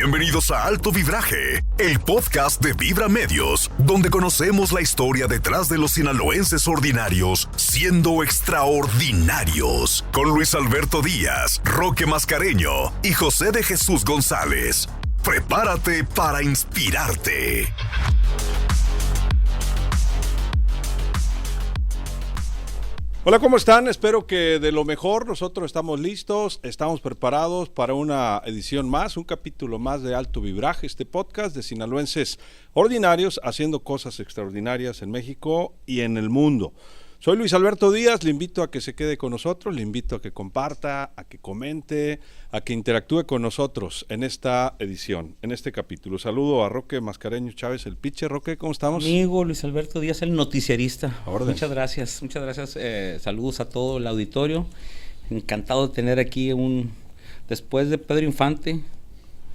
Bienvenidos a Alto Vibraje, el podcast de Vibra Medios, donde conocemos la historia detrás de los sinaloenses ordinarios siendo extraordinarios. Con Luis Alberto Díaz, Roque Mascareño y José de Jesús González. Prepárate para inspirarte. Hola, ¿cómo están? Espero que de lo mejor. Nosotros estamos listos, estamos preparados para una edición más, un capítulo más de Alto Vibraje, este podcast de sinaloenses ordinarios haciendo cosas extraordinarias en México y en el mundo. Soy Luis Alberto Díaz, le invito a que se quede con nosotros, le invito a que comparta, a que comente, a que interactúe con nosotros en esta edición, en este capítulo. Saludo a Roque Mascareño Chávez, el pitcher. Roque, ¿cómo estamos? Amigo Luis Alberto Díaz, el noticiarista. Orden. Muchas gracias. Saludos a todo el auditorio. Encantado de tener aquí después de Pedro Infante.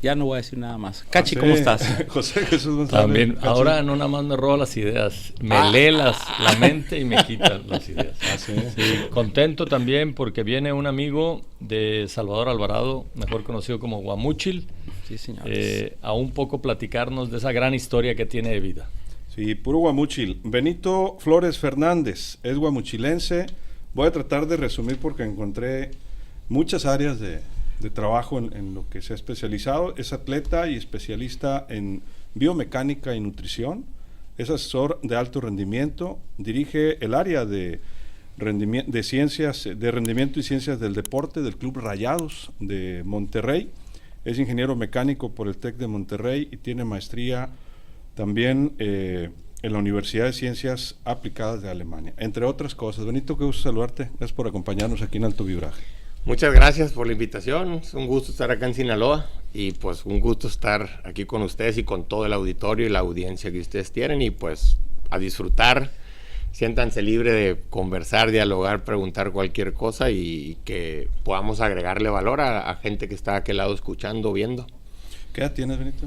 Ya no voy a decir nada más. Cachi, ¿cómo estás? José Jesús González. También, Cachi. ahora no nada más me roba las ideas, me lee la mente y me quita las ideas. Sí. Contento también porque viene un amigo de Salvador Alvarado, mejor conocido como Guamúchil, Sí, señores. a un poco platicarnos de esa gran historia que tiene de vida. Sí, puro guamúchil. Benito Flores Fernández es guamuchilense. Voy a tratar de resumir porque encontré muchas áreas de trabajo en lo que se ha especializado. Es atleta y especialista en biomecánica y nutrición. Es asesor de alto rendimiento. Dirige el área de rendimiento y ciencias del deporte del Club Rayados de Monterrey. Es ingeniero mecánico por el TEC de Monterrey y tiene maestría también en la Universidad de Ciencias Aplicadas de Alemania, entre otras cosas. Benito, qué gusto saludarte. Gracias por acompañarnos aquí en Alto Vibraje. Muchas gracias por la invitación, es un gusto estar acá en Sinaloa y pues un gusto estar aquí con ustedes y con todo el auditorio y la audiencia que ustedes tienen y pues a disfrutar, siéntanse libre de conversar, dialogar, preguntar cualquier cosa y que podamos agregarle valor a gente que está a aquel lado escuchando, viendo. ¿Qué edad tienes, Benito?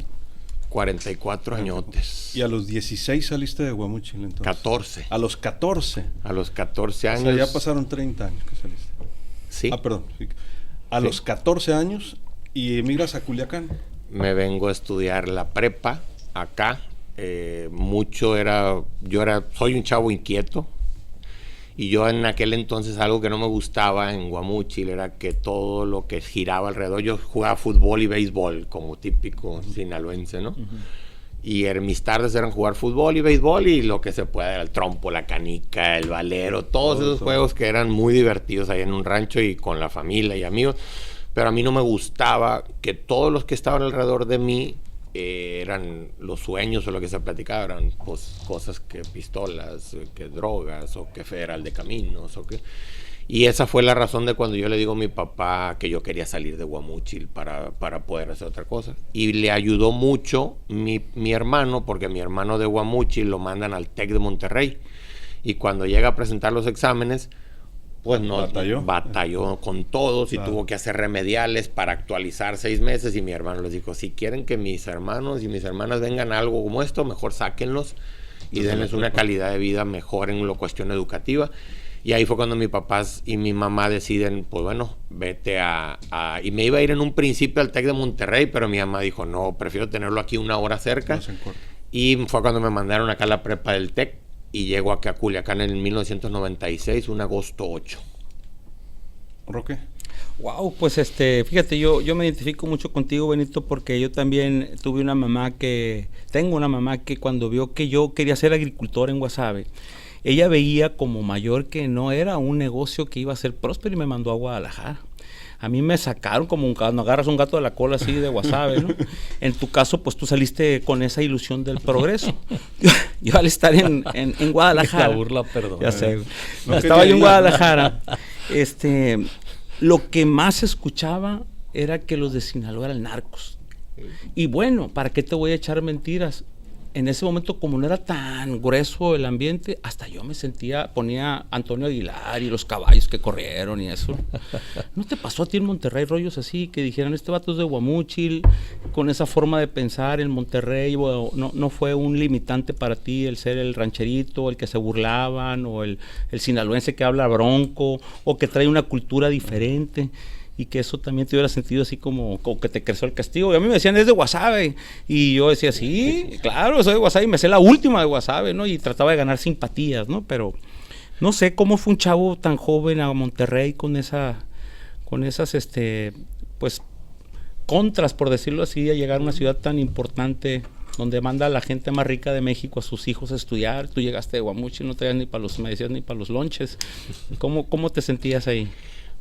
44 añotes. ¿Y a los 16 saliste de Guamúchil entonces? 14. A los 14. A los 14 años. O sea, ya pasaron 30 años que saliste. Sí. Perdón. Sí. A los 14 años y emigras a Culiacán. Me vengo a estudiar la prepa acá. Soy un chavo inquieto y yo en aquel entonces algo que no me gustaba en Guamúchil era que todo lo que giraba alrededor, yo jugaba fútbol y béisbol como típico sinaloense, ¿no? Y mis tardes eran jugar fútbol y béisbol y lo que se pueda, el trompo, la canica, el valero, todos esos juegos que eran muy divertidos ahí en un rancho y con la familia y amigos. Pero a mí no me gustaba que todos los que estaban alrededor de mí eran los sueños o lo que se platicaba, eran pues, cosas que pistolas, que drogas o que federal de caminos o que... Y esa fue la razón de cuando yo le digo a mi papá que yo quería salir de Guamúchil para poder hacer otra cosa. Y le ayudó mucho mi hermano, porque mi hermano de Guamúchil lo mandan al TEC de Monterrey. Y cuando llega a presentar los exámenes, pues no batalló con todos y tuvo que hacer remediales para actualizar 6 meses. Y mi hermano les dijo, si quieren que mis hermanos y mis hermanas vengan a algo como esto, mejor sáquenlos y denles una calidad de vida mejor en la cuestión educativa. Y ahí fue cuando mis papás y mi mamá deciden, pues bueno, vete y me iba a ir en un principio al TEC de Monterrey, pero mi mamá dijo, no, prefiero tenerlo aquí una hora cerca. Y fue cuando me mandaron acá a la prepa del TEC y llego acá a Culiacán en 1996, un agosto 8. ¿Roque? Wow, pues fíjate, yo me identifico mucho contigo, Benito, porque yo también tengo una mamá que cuando vio que yo quería ser agricultor en Guasave, ella veía como mayor que no era un negocio que iba a ser próspero y me mandó a Guadalajara. A mí me sacaron como cuando agarras un gato de la cola así de Guasave, ¿no? En tu caso, pues tú saliste con esa ilusión del progreso. Yo al estar en Guadalajara... La burla, perdón. Ya sé. Estaba yo en Guadalajara. Lo que más escuchaba era que los de Sinaloa eran narcos. Y bueno, ¿para qué te voy a echar mentiras? En ese momento, como no era tan grueso el ambiente, hasta yo me ponía Antonio Aguilar y los caballos que corrieron y eso. ¿No te pasó a ti en Monterrey rollos así, que dijeran, este vato es de Guamúchil, con esa forma de pensar en Monterrey? Bueno, no fue un limitante para ti el ser el rancherito, el que se burlaban, o el sinaloense que habla bronco, o que trae una cultura diferente? y que eso también te hubiera sentido así como que te creció el castigo. Y a mí me decían, es de Guasave, y yo decía, sí, claro, soy de Guasave, y me sé la última de Guasave, ¿no? Y trataba de ganar simpatías, ¿no? Pero no sé cómo fue un chavo tan joven a Monterrey con esas, pues, contras, por decirlo así, a llegar a una ciudad tan importante, donde manda a la gente más rica de México a sus hijos a estudiar. Tú llegaste de Guamúchil, no traías me decías ni para los lonches. ¿Cómo te sentías ahí?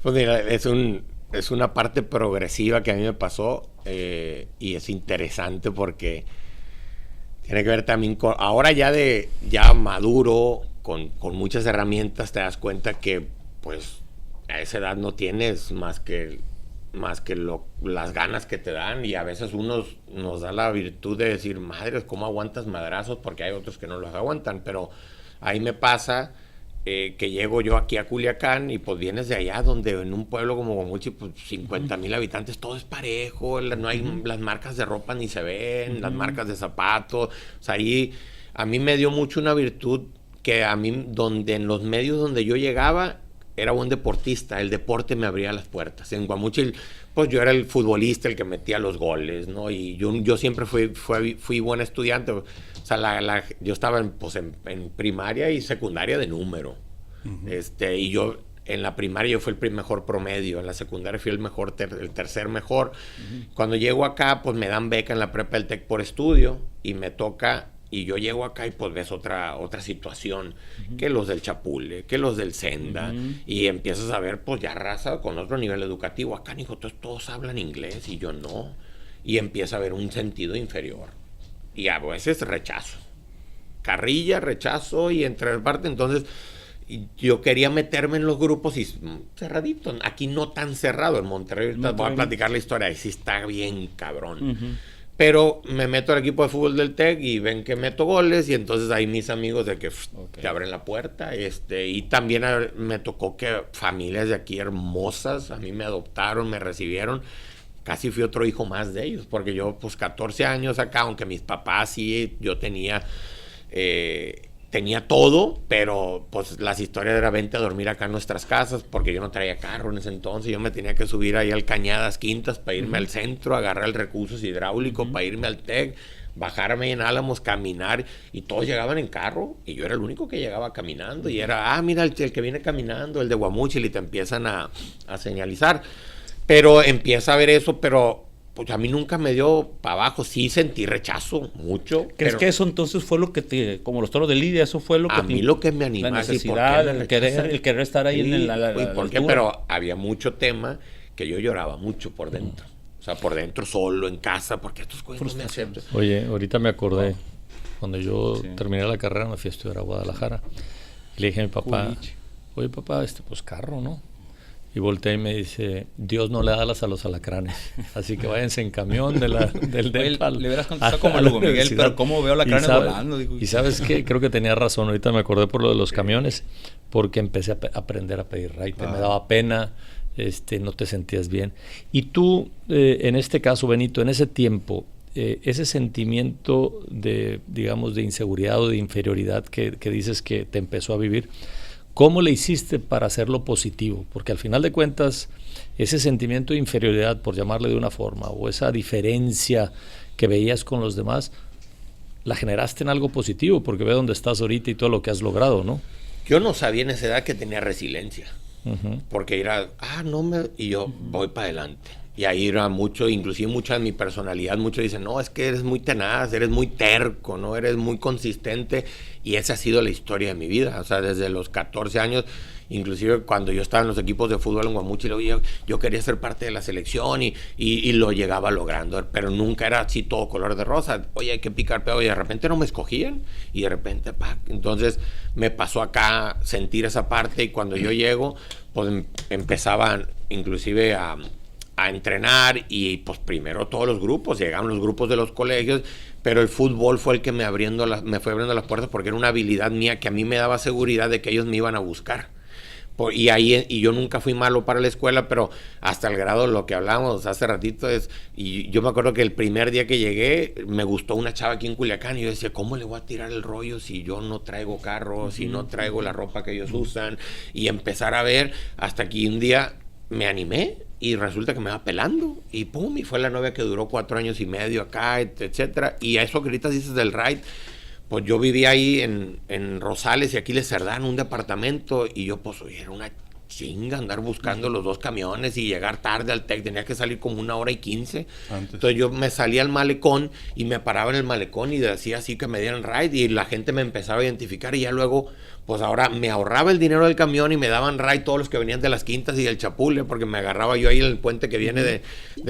Pues mira, es una parte progresiva que a mí me pasó, y es interesante porque tiene que ver también con, ahora ya maduro, con muchas herramientas, te das cuenta que pues a esa edad no tienes más que las ganas que te dan, y a veces uno nos da la virtud de decir, madre, ¿cómo aguantas madrazos? Porque hay otros que no los aguantan, pero ahí me pasa que llego yo aquí a Culiacán y pues vienes de allá, donde en un pueblo como Guamúchil, pues 50,000 habitantes, todo es parejo, no hay las marcas de ropa ni se ven, las marcas de zapatos, o sea, ahí a mí me dio mucho una virtud que a mí, donde en los medios donde yo llegaba, era buen deportista, el deporte me abría las puertas. En Guamúchil, pues yo era el futbolista, el que metía los goles, ¿no? Y yo siempre fui buen estudiante. O sea, yo estaba en primaria y secundaria de número. Y yo en la primaria yo fui el mejor promedio, en la secundaria fui el tercer mejor. Cuando llego acá, pues me dan beca en la prepa del TEC por estudio, y me toca. Y yo llego acá y pues ves otra situación, que los del Chapule, que los del Senda, y empiezas a ver pues ya raza con otro nivel educativo. Acá, hijo, todos hablan inglés y yo no. Y empieza a haber un sentido inferior. Y a veces rechazo. Carrilla, rechazo y entre parte. Entonces yo quería meterme en los grupos y cerradito. Aquí no tan cerrado. En Monterrey, voy a platicar la historia. Ahí sí está bien cabrón. Pero me meto al equipo de fútbol del TEC y ven que meto goles, y entonces ahí mis amigos de que te abren la puerta. Y también me tocó que familias de aquí hermosas a mí me adoptaron, me recibieron. Casi fui otro hijo más de ellos, porque yo pues 14 años acá, aunque mis papás sí, yo tenía todo, pero pues las historias era vente a dormir acá en nuestras casas, porque yo no traía carro en ese entonces. Yo me tenía que subir ahí al Cañadas Quintas para irme al centro, agarrar el recursos hidráulicos para irme al TEC, bajarme en Álamos, caminar, y todos llegaban en carro y yo era el único que llegaba caminando, y era, mira el que viene caminando, el de Guamúchil, y te empiezan a señalizar. Pero empieza a ver eso, pero pues a mí nunca me dio para abajo. Sí sentí rechazo mucho. ¿Crees que eso entonces fue lo que te, como los toros de Lidia, eso fue lo que a mí lo que me animó? La necesidad, el querer estar ahí en la ¿por qué? Pero había mucho tema que yo lloraba mucho por dentro. O sea, por dentro solo, en casa, porque estos cosas no me aceptan. Oye, ahorita me acordé, cuando yo terminé la carrera me fui a estudiar a Guadalajara. Le dije a mi papá, oye papá, pues carro, ¿no? Y volteé y me dice, Dios no le da alas a los alacranes, así que váyanse en camión del DEPAL. Le hubieras contestado como Lugo Miguel, pero ¿cómo veo alacranes volando? Y ¿sabes qué? Creo que tenía razón, ahorita me acordé por lo de los camiones, porque empecé a aprender a pedir raite, me daba pena, no te sentías bien. Y tú, en este caso, Benito, en ese tiempo, ese sentimiento de, digamos, de inseguridad o de inferioridad que dices que te empezó a vivir, ¿cómo le hiciste para hacerlo positivo? Porque al final de cuentas, ese sentimiento de inferioridad, por llamarle de una forma, o esa diferencia que veías con los demás, la generaste en algo positivo, porque ve dónde estás ahorita y todo lo que has logrado, ¿no? Yo no sabía en esa edad que tenía resiliencia, porque era, y yo voy para adelante. Y ahí era mucho, inclusive mucha de mi personalidad, muchos dicen, no, es que eres muy tenaz, eres muy terco, ¿no? Eres muy consistente, y esa ha sido la historia de mi vida. O sea, desde los 14 años, inclusive cuando yo estaba en los equipos de fútbol en Guamúchil, yo quería ser parte de la selección y lo llegaba logrando, pero nunca era así todo color de rosa. Oye, hay que picar pedo, y de repente no me escogían, y de repente, entonces me pasó acá sentir esa parte, y cuando yo llego, pues empezaban inclusive a entrenar, y pues primero todos los grupos, llegaban los grupos de los colegios, pero el fútbol fue el que me fue abriendo las puertas, porque era una habilidad mía que a mí me daba seguridad de que ellos me iban a buscar. Y yo nunca fui malo para la escuela, pero hasta el grado de lo que hablábamos hace ratito y yo me acuerdo que el primer día que llegué me gustó una chava aquí en Culiacán, y yo decía, ¿cómo le voy a tirar el rollo si yo no traigo carro, si no traigo la ropa que ellos usan? Y empezar a ver hasta que un día me animé y resulta que me va pelando. Y pum, y fue la novia que duró 4 años y medio acá, etcétera. Y a eso que ahorita dices del ride, pues yo vivía ahí en Rosales y Aquiles Cerdán, un departamento, y yo pues oye, era una chinga andar buscando los 2 camiones y llegar tarde al TEC, tenía que salir como 1:15. Entonces yo me salía al malecón y me paraba en el malecón y decía así que me dieran ride y la gente me empezaba a identificar y ya luego, pues ahora me ahorraba el dinero del camión y me daban ride todos los que venían de las Quintas y del Chapule, porque me agarraba yo ahí en el puente que viene de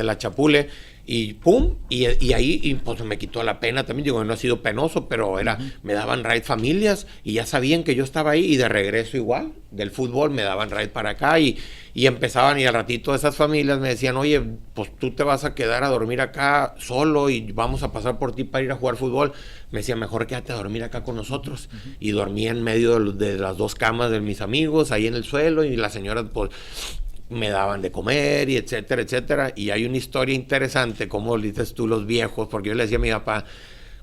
la Chapule. Y pum, y ahí y pues me quitó la pena también, digo, no ha sido penoso, pero era, me daban ride familias y ya sabían que yo estaba ahí y de regreso igual, del fútbol me daban ride para acá y empezaban y al ratito esas familias me decían, oye, pues tú te vas a quedar a dormir acá solo y vamos a pasar por ti para ir a jugar fútbol. Me decía, mejor quédate a dormir acá con nosotros. Y dormía en medio de las 2 camas de mis amigos, ahí en el suelo y las señoras pues me daban de comer y etcétera, etcétera. Y hay una historia interesante, como dices tú, los viejos, porque yo le decía a mi papá,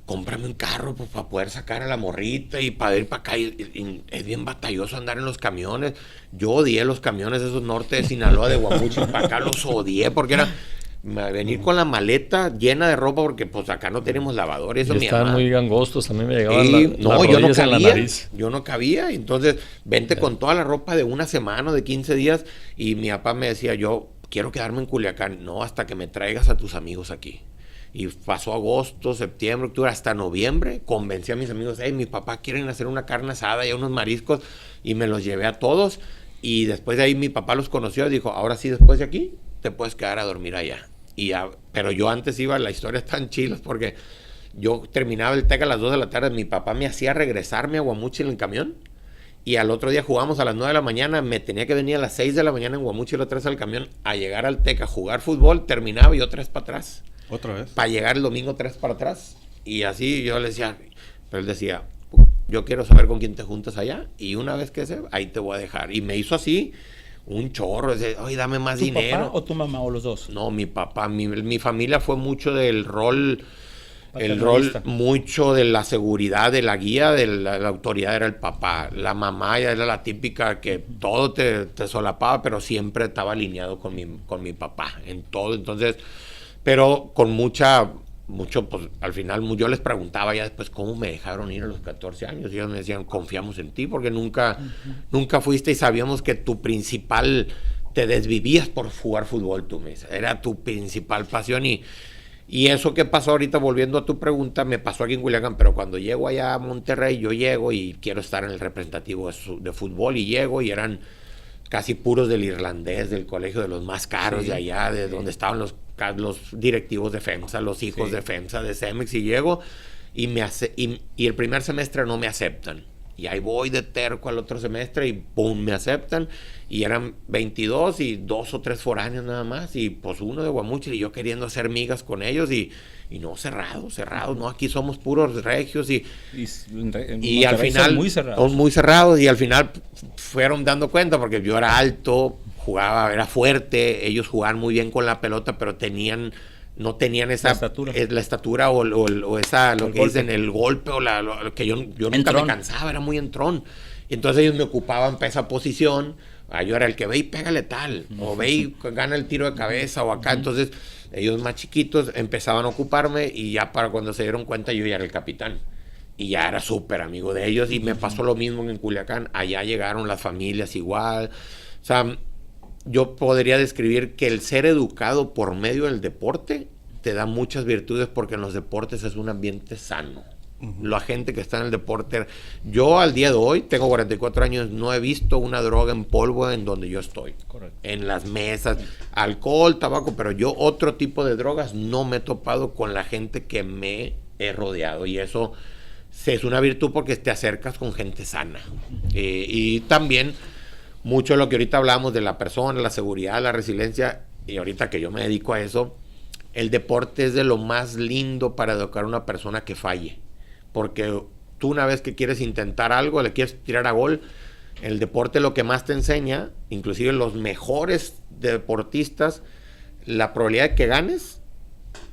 cómprame un carro pues, para poder sacar a la morrita y para ir para acá. Y es bien batalloso andar en los camiones. Yo odié los camiones esos norte de Sinaloa, de Guamuchil, para acá los odié, porque era venir con la maleta llena de ropa, porque pues acá no tenemos lavador. Y eso y estaban muy angostos, a mí me llegaban no, yo no cabía, en la nariz. Yo no cabía, entonces vente con toda la ropa de una semana o de 15 días, y mi papá me decía, yo quiero quedarme en Culiacán, no, hasta que me traigas a tus amigos aquí. Y pasó agosto, septiembre, octubre, hasta noviembre, convencí a mis amigos, hey, mi papá quieren hacer una carne asada y unos mariscos, y me los llevé a todos, y después de ahí mi papá los conoció y dijo, ahora sí, después de aquí, te puedes quedar a dormir allá. Pero yo antes iba, la historia es tan chila porque yo terminaba el TEC a las 2 de la tarde, mi papá me hacía regresarme a Guamuchil en camión y al otro día jugábamos a las 9 de la mañana, me tenía que venir a las 6 de la mañana en Guamuchil otra vez al camión a llegar al TEC a jugar fútbol, terminaba y otra vez para atrás. ¿Otra vez? Para llegar el domingo 3 para atrás. Y así yo le decía, pero él decía, yo quiero saber con quién te juntas allá y una vez que ahí te voy a dejar. Y me hizo así un chorro, oye, dame más dinero. ¿Tu papá o tu mamá o los dos? No, mi papá, mi familia fue mucho del rol, paternalista. Mucho de la seguridad, de la guía, de la autoridad era el papá. La mamá ya era la típica que todo te solapaba, pero siempre estaba alineado con mi papá en todo. Entonces, pero con mucho, pues al final yo les preguntaba ya después cómo me dejaron ir a los 14 años y ellos me decían, confiamos en ti porque nunca fuiste y sabíamos que tu principal, te desvivías por jugar fútbol, tú me dices, era tu principal pasión y eso que pasó ahorita, volviendo a tu pregunta, me pasó aquí en Culiacán, pero cuando llego allá a Monterrey, yo llego y quiero estar en el representativo de fútbol y llego y eran casi puros del irlandés, del colegio de los más caros de allá, de donde estaban los directivos de FEMSA, los hijos de FEMSA, de CEMEX, y llego y el primer semestre no me aceptan. Y ahí voy de terco al otro semestre y ¡pum! Me aceptan. Y eran 22 y 2 o 3 foráneos nada más. Y pues uno de Guamuchil y yo queriendo hacer migas con ellos y no, cerrados, no, aquí somos puros regios y al final son muy cerrados y al final fueron dando cuenta porque yo era alto, jugaba, era fuerte, ellos jugaban muy bien con la pelota, pero no tenían esa la estatura o esa, lo que dicen, el golpe o lo que yo nunca me cansaba, era muy entrón. Y entonces ellos me ocupaban para esa posición, yo era el que ve y pégale tal, o ve y gana el tiro de cabeza o acá, entonces ellos más chiquitos empezaban a ocuparme y ya para cuando se dieron cuenta yo ya era el capitán. Y ya era súper amigo de ellos y me pasó lo mismo en Culiacán, allá llegaron las familias igual, o sea, yo podría describir que el ser educado por medio del deporte te da muchas virtudes porque en los deportes es un ambiente sano. La gente que está en el deporte, yo al día de hoy, tengo 44 años, no he visto una droga en polvo en donde yo estoy. Correcto. En las mesas, alcohol, tabaco, pero yo otro tipo de drogas no me he topado con la gente que me he rodeado y eso es una virtud porque te acercas con gente sana. Y también mucho de lo que ahorita hablamos de la persona, la seguridad, la resiliencia, y ahorita que yo me dedico a eso, el deporte es de lo más lindo para educar a una persona que falle. Porque tú una vez que quieres intentar algo, le quieres tirar a gol, el deporte lo que más te enseña, inclusive los mejores deportistas, la probabilidad de que ganes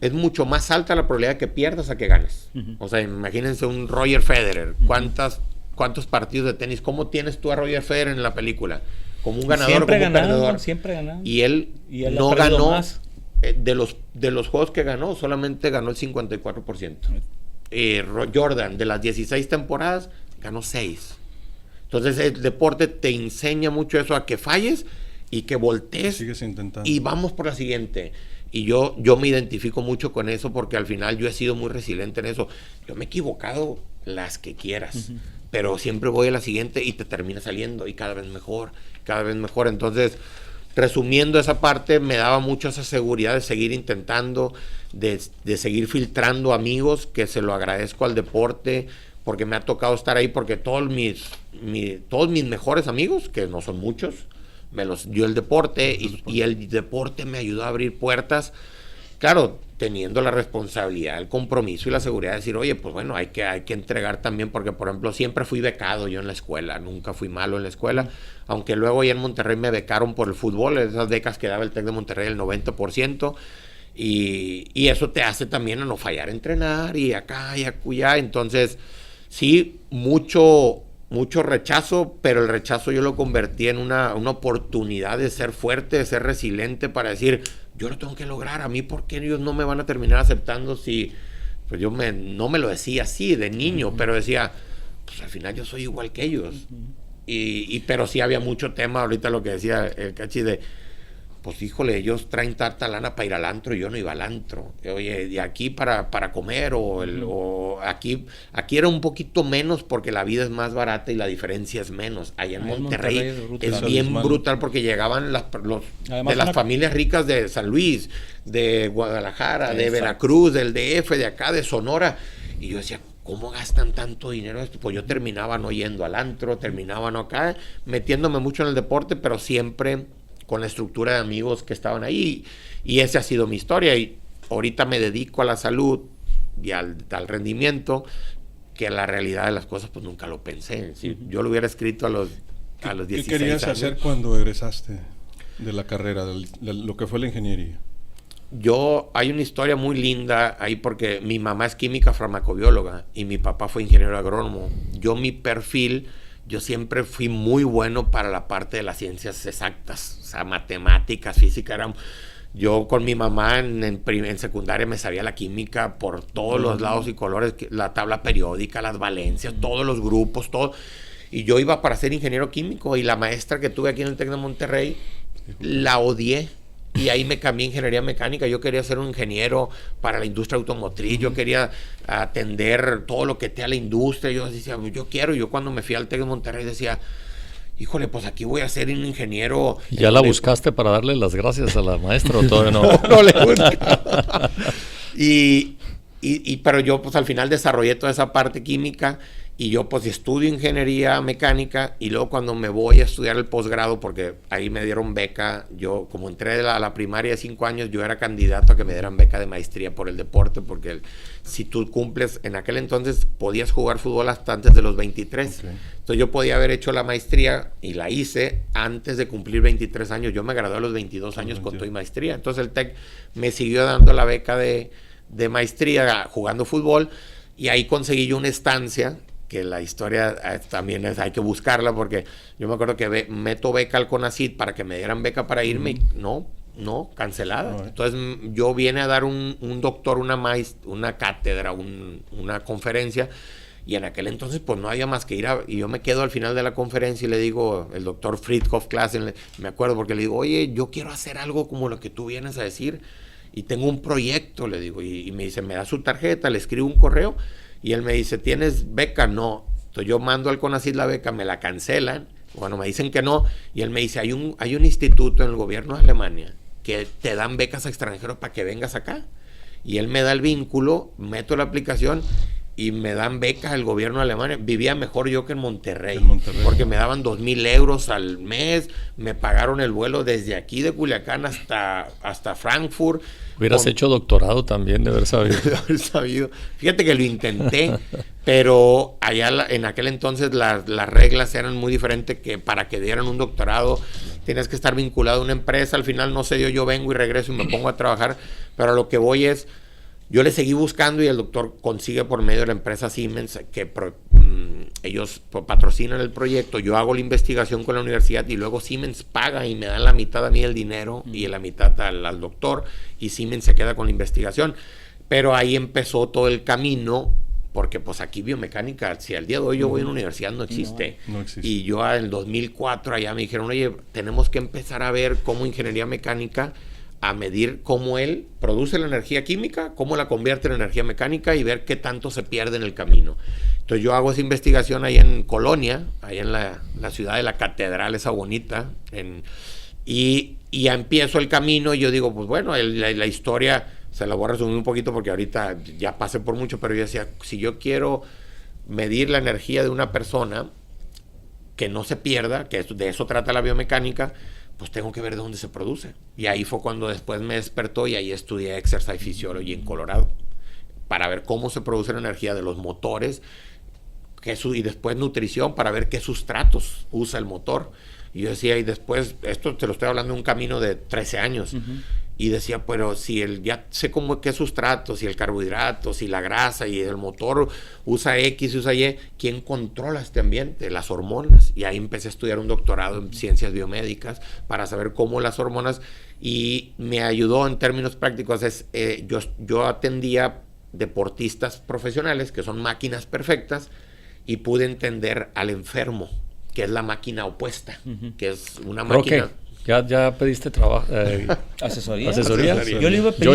es mucho más alta la probabilidad de que pierdas a que ganes. O sea, imagínense un Roger Federer, ¿cuántos partidos de tenis? ¿Cómo tienes tú a Roger Federer en la película? como un ganador, siempre como un perdedor. Siempre ganando. Y él no ganó más. De los juegos que ganó, solamente ganó el 54%. Jordan, de las 16 temporadas, ganó 6. Entonces el deporte te enseña mucho eso, a que falles y que voltees. Sigues intentando. Y vamos por la siguiente. Y yo me identifico mucho con eso, porque al final yo he sido muy resiliente en eso. Yo me he equivocado las que quieras, pero siempre voy a la siguiente y te termina saliendo, y cada vez mejor, cada vez mejor. Entonces, resumiendo esa parte, me daba mucho esa seguridad de seguir intentando, de seguir filtrando amigos, que se lo agradezco al deporte, porque me ha tocado estar ahí, porque todos mis mejores amigos, que no son muchos, me los dio el deporte, y el deporte me ayudó a abrir puertas, claro, teniendo la responsabilidad, el compromiso y la seguridad de decir, oye, pues bueno, hay que entregar también, porque por ejemplo siempre fui becado yo en la escuela, nunca fui malo en la escuela, aunque luego ya en Monterrey me becaron por el fútbol, esas becas que daba el TEC de Monterrey, el 90%, y eso te hace también a no fallar a entrenar, y acá y acullá. Entonces sí, mucho rechazo, pero el rechazo yo lo convertí en una oportunidad de ser fuerte, de ser resiliente, para decir, yo lo tengo que lograr. A mí, ¿por qué ellos no me van a terminar aceptando? Si pues yo no me lo decía así de niño, pero decía, pues al final yo soy igual que ellos. Pero sí había mucho tema, ahorita lo que decía el Cachi, de pues híjole, ellos traen tanta lana para ir al antro y yo no iba al antro. Oye, de aquí para comer, o aquí era un poquito menos, porque la vida es más barata y la diferencia es menos. Allá en Monterrey es bien brutal, porque llegaban de las familias ricas de San Luis, de Guadalajara, de Veracruz, del DF, de acá, de Sonora. Y yo decía, ¿cómo gastan tanto dinero esto? Pues yo terminaba no yendo al antro, terminaba no acá, metiéndome mucho en el deporte, pero siempre con la estructura de amigos que estaban ahí, y esa ha sido mi historia. Y ahorita me dedico a la salud y al rendimiento, que la realidad de las cosas pues nunca lo pensé. Si yo lo hubiera escrito a los 16 ¿Qué querías años, hacer cuando egresaste de la carrera, lo que fue la ingeniería? Hay una historia muy linda ahí, porque mi mamá es química farmacobióloga y mi papá fue ingeniero agrónomo. Mi perfil, yo siempre fui muy bueno para la parte de las ciencias exactas, o sea, matemáticas, física. Yo con mi mamá en secundaria me sabía la química por todos los lados y colores, la tabla periódica, las valencias, todos los grupos, todo. Y yo iba para ser ingeniero químico, y la maestra que tuve aquí en el TEC de Monterrey, la odié. Y ahí me cambié a ingeniería mecánica. Yo quería ser un ingeniero para la industria automotriz. Yo quería atender todo lo que tenga la industria. Yo decía, yo cuando me fui al TEC de Monterrey decía, híjole, pues aquí voy a ser un ingeniero. ¿Ya la buscaste para darle las gracias a la maestra o todavía no? No le buscaba. Pero yo pues al final desarrollé toda esa parte química, y yo pues estudio ingeniería mecánica, y luego cuando me voy a estudiar el posgrado, porque ahí me dieron beca, yo como entré a la primaria de 5 años, yo era candidato a que me dieran beca de maestría por el deporte, porque si tú cumples, en aquel entonces podías jugar fútbol hasta antes de los 23, okay. Entonces yo podía haber hecho la maestría, y la hice antes de cumplir 23 años, yo me gradué a los 22 años con toda maestría, entonces el TEC me siguió dando la beca de maestría jugando fútbol, y ahí conseguí yo una estancia, que la historia también hay que buscarla, porque yo me acuerdo que meto beca al CONACYT para que me dieran beca para irme, y no, cancelada. Entonces yo vine a dar un doctor, una cátedra, una conferencia, y en aquel entonces pues no había más que ir y yo me quedo al final de la conferencia y le digo, el doctor Friedhoff Klassen, me acuerdo, porque le digo, oye, yo quiero hacer algo como lo que tú vienes a decir, y tengo un proyecto, le digo, y me dice, me da su tarjeta, le escribo un correo, y él me dice, ¿tienes beca? No. Entonces yo mando al CONACYT la beca, me la cancelan, bueno, me dicen que no, y él me dice, hay un instituto en el gobierno de Alemania que te dan becas a extranjeros para que vengas acá, y él me da el vínculo, meto la aplicación, y me dan becas del gobierno de Alemania. Vivía mejor yo que en Monterrey, porque me daban 2,000 euros al mes, me pagaron el vuelo desde aquí de Culiacán hasta Frankfurt. Hubieras hecho doctorado también, de haber sabido. Fíjate que lo intenté, pero allá en aquel entonces las reglas eran muy diferentes, que para que dieran un doctorado tienes que estar vinculado a una empresa. Al final no sé, yo vengo y regreso y me pongo a trabajar, pero a lo que voy es, yo le seguí buscando, y el doctor consigue por medio de la empresa Siemens, que ellos patrocinan el proyecto, yo hago la investigación con la universidad y luego Siemens paga y me dan la mitad a mí el dinero y la mitad al doctor, y Siemens se queda con la investigación. Pero ahí empezó todo el camino, porque pues aquí biomecánica, si al día de hoy yo voy a una universidad, no existe. No existe. Y yo en el 2004 allá me dijeron, oye, tenemos que empezar a ver cómo ingeniería mecánica, a medir cómo él produce la energía química, cómo la convierte en energía mecánica y ver qué tanto se pierde en el camino. Entonces yo hago esa investigación ahí en Colonia, ahí en la ciudad de la catedral esa bonita, y ya empiezo el camino y yo digo, pues bueno, la historia se la voy a resumir un poquito porque ahorita ya pasé por mucho, pero yo decía, si yo quiero medir la energía de una persona, que no se pierda, que de eso trata la biomecánica, pues tengo que ver de dónde se produce. Y ahí fue cuando después me despertó y ahí estudié Exercise Physiology en Colorado, para ver cómo se produce la energía de los motores, y después nutrición, para ver qué sustratos usa el motor. Y yo decía, y después, esto te lo estoy hablando de un camino de 13 años, y decía, pero si ya sé cómo qué sustratos, si el carbohidrato, si la grasa, y el motor usa X y usa Y, ¿quién controla este ambiente? Las hormonas. Y ahí empecé a estudiar un doctorado en ciencias biomédicas para saber cómo las hormonas, y me ayudó en términos prácticos. Yo atendía deportistas profesionales, que son máquinas perfectas, y pude entender al enfermo, que es la máquina opuesta, que es una máquina... Okay. ¿Ya pediste trabajo? ¿Asesoría? Yo le iba a pedir,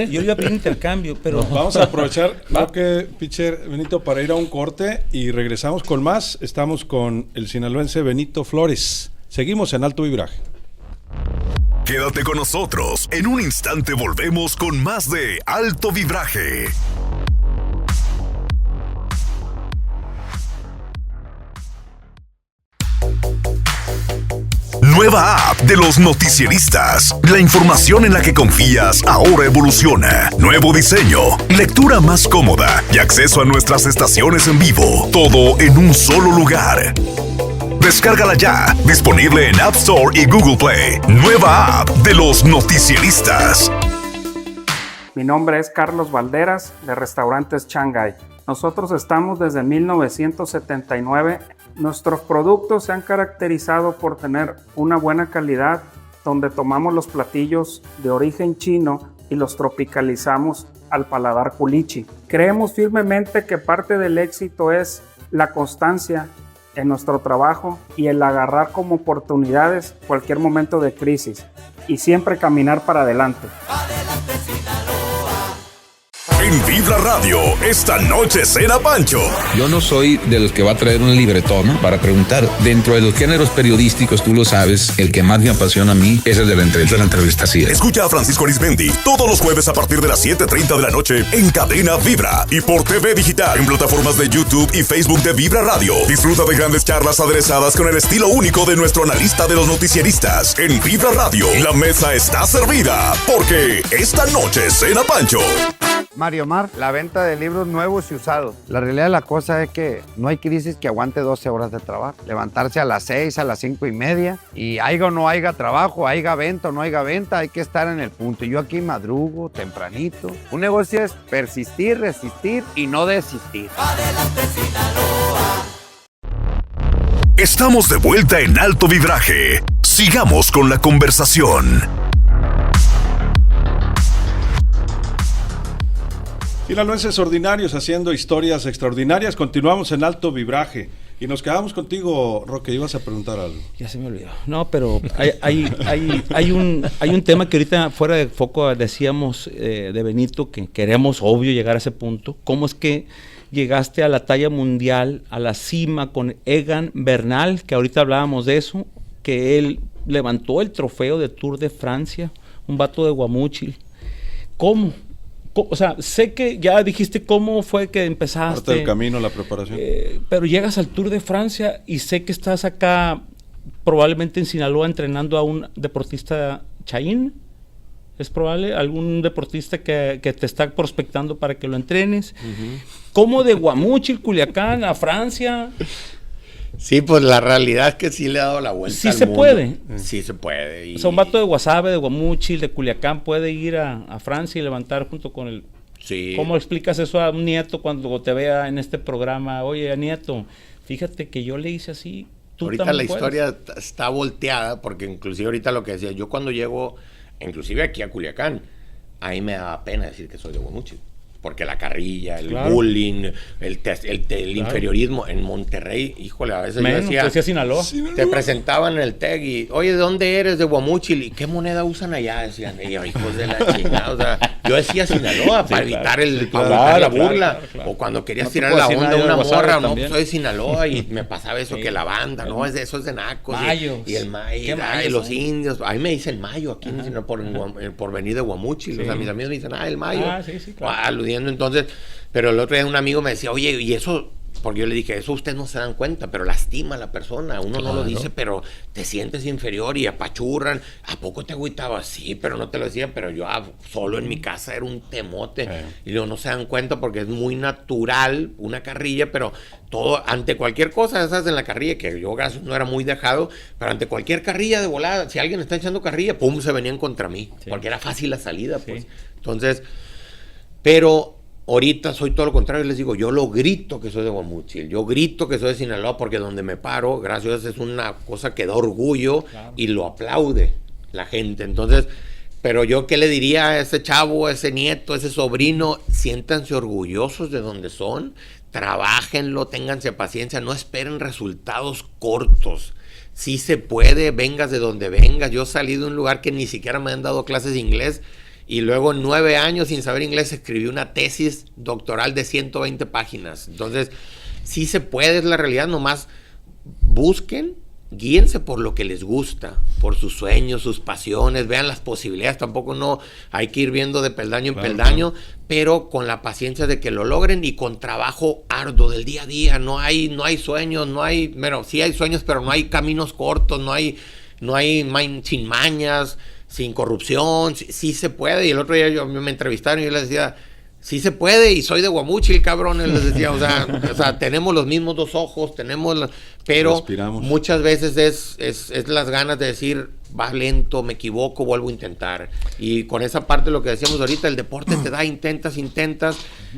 yo le iba a pedir intercambio, pero... Vamos a aprovechar, pitcher Benito, para ir a un corte y regresamos con más. Estamos con el sinaloense Benito Flores. Seguimos en Alto Vibraje. Quédate con nosotros. En un instante volvemos con más de Alto Vibraje. Nueva app de los noticieristas. La información en la que confías ahora evoluciona. Nuevo diseño, lectura más cómoda y acceso a nuestras estaciones en vivo. Todo en un solo lugar. Descárgala ya. Disponible en App Store y Google Play. Nueva app de los noticieristas. Mi nombre es Carlos Valderas, de Restaurantes Shanghai. Nosotros estamos desde 1979. Nuestros productos se han caracterizado por tener una buena calidad, donde tomamos los platillos de origen chino y los tropicalizamos al paladar culichi. Creemos firmemente que parte del éxito es la constancia en nuestro trabajo y el agarrar como oportunidades cualquier momento de crisis y siempre caminar para adelante. En Vibra Radio, esta noche cena Pancho. Yo no soy de los que va a traer un libretón para preguntar. Dentro de los géneros periodísticos, tú lo sabes, el que más me apasiona a mí es el de la entrevista. Sí. Escucha a Francisco Arizmendi todos los jueves a partir de las 7:30 de la noche en Cadena Vibra y por TV Digital en plataformas de YouTube y Facebook de Vibra Radio. Disfruta de grandes charlas aderezadas con el estilo único de nuestro analista de los noticieristas. En Vibra Radio, la mesa está servida porque esta noche cena Pancho. Mario Mar, la venta de libros nuevos y usados. La realidad de la cosa es que no hay crisis que aguante 12 horas de trabajo. Levantarse a las 6, a las 5:30 y haya o no haya trabajo, haya venta o no haya venta, hay que estar en el punto. Yo aquí madrugo tempranito. Un negocio es persistir, resistir y no desistir. Adelante, Sinaloa. Estamos de vuelta en Alto Vibraje. Sigamos con la conversación. Sinaloenses ordinarios haciendo historias extraordinarias. Continuamos en Alto Vibraje y nos quedamos contigo, Roque. Ibas a preguntar algo. Ya se me olvidó. No, pero hay un tema que ahorita fuera de foco decíamos de Benito, que queremos obvio llegar a ese punto. ¿Cómo es que llegaste a la talla mundial, a la cima con Egan Bernal, que ahorita hablábamos de eso, que él levantó el trofeo de Tour de Francia, un vato de Guamúchil? ¿Cómo? O sea, sé que ya dijiste cómo fue que empezaste. Parte del camino, la preparación. Pero llegas al Tour de Francia y sé que estás acá, probablemente en Sinaloa, entrenando a un deportista Chaín. ¿Es probable? ¿Algún deportista que te está prospectando para que lo entrenes? Uh-huh. ¿Cómo de Guamúchil, Culiacán, a Francia? Sí, pues la realidad es que sí le ha dado la vuelta sí al se mundo. Puede. Sí se puede. O sea, un vato de Guasave, de Guamúchil, de Culiacán puede ir a Francia y levantar junto con el Sí. ¿Cómo explicas eso a un nieto cuando te vea en este programa? Oye, nieto, fíjate que yo le hice así. Ahorita la historia está volteada, porque inclusive ahorita lo que decía, yo cuando llego, inclusive aquí a Culiacán, ahí me daba pena decir que soy de Guamúchil. Porque la carrilla, el bullying, el inferiorismo en Monterrey, híjole, a veces yo decía Sinaloa. Te presentaban en el TEC y, oye, ¿de dónde eres? De Guamúchil. ¿Y qué moneda usan allá? Decían, y yo, hijos de la chingada. O sea, yo decía Sinaloa para evitar la burla. Claro. O cuando querías tirar la onda a una morra, no, soy de Sinaloa y me pasaba eso, que la banda, no, eso es de nacos. Mayos. Y el mayo, y los indios. A mí me dicen mayo aquí, por venir de Guamúchil. O sea, mis amigos me dicen, el mayo. Sí, claro. Aludiendo entonces, pero el otro día un amigo me decía, oye, y eso, porque yo le dije, eso ustedes no se dan cuenta, pero lastima a la persona, uno no lo dice, pero te sientes inferior y apachurran, ¿a poco te agüitaba? Sí, pero no te lo decía, pero yo solo en mi casa era un temote, y luego no se dan cuenta porque es muy natural una carrilla, pero todo, ante cualquier cosa, esas en la carrilla, que yo gracias no era muy dejado, pero ante cualquier carrilla de volada, si alguien está echando carrilla, pum, se venían contra mí, porque era fácil la salida, pues, entonces, pero ahorita soy todo lo contrario, les digo, yo lo grito que soy de Guamúchil, yo grito que soy de Sinaloa, porque donde me paro, gracias a Dios, es una cosa que da orgullo y lo aplaude la gente. Entonces, pero yo qué le diría a ese chavo, a ese nieto, a ese sobrino, siéntanse orgullosos de donde son, trabájenlo, ténganse paciencia, no esperen resultados cortos. Sí se puede, vengas de donde vengas. Yo salí de un lugar que ni siquiera me han dado clases de inglés, y luego en 9 años sin saber inglés escribí una tesis doctoral de 120 páginas. Entonces, sí se puede, es la realidad, nomás busquen, guíense por lo que les gusta, por sus sueños, sus pasiones, vean las posibilidades, tampoco no hay que ir viendo de peldaño en peldaño, pero con la paciencia de que lo logren y con trabajo arduo del día a día. No hay sueños, bueno, sí hay sueños, pero no hay caminos cortos, no hay sin mañas, sin corrupción, sí se puede. Y el otro día me entrevistaron y yo les decía, sí se puede, y soy de Guamúchil, cabrones, les decía, o sea, tenemos los mismos 2 ojos, pero respiramos. Muchas veces es las ganas de decir, va lento, me equivoco, vuelvo a intentar. Y con esa parte, lo que decíamos ahorita, el deporte te da, intentas,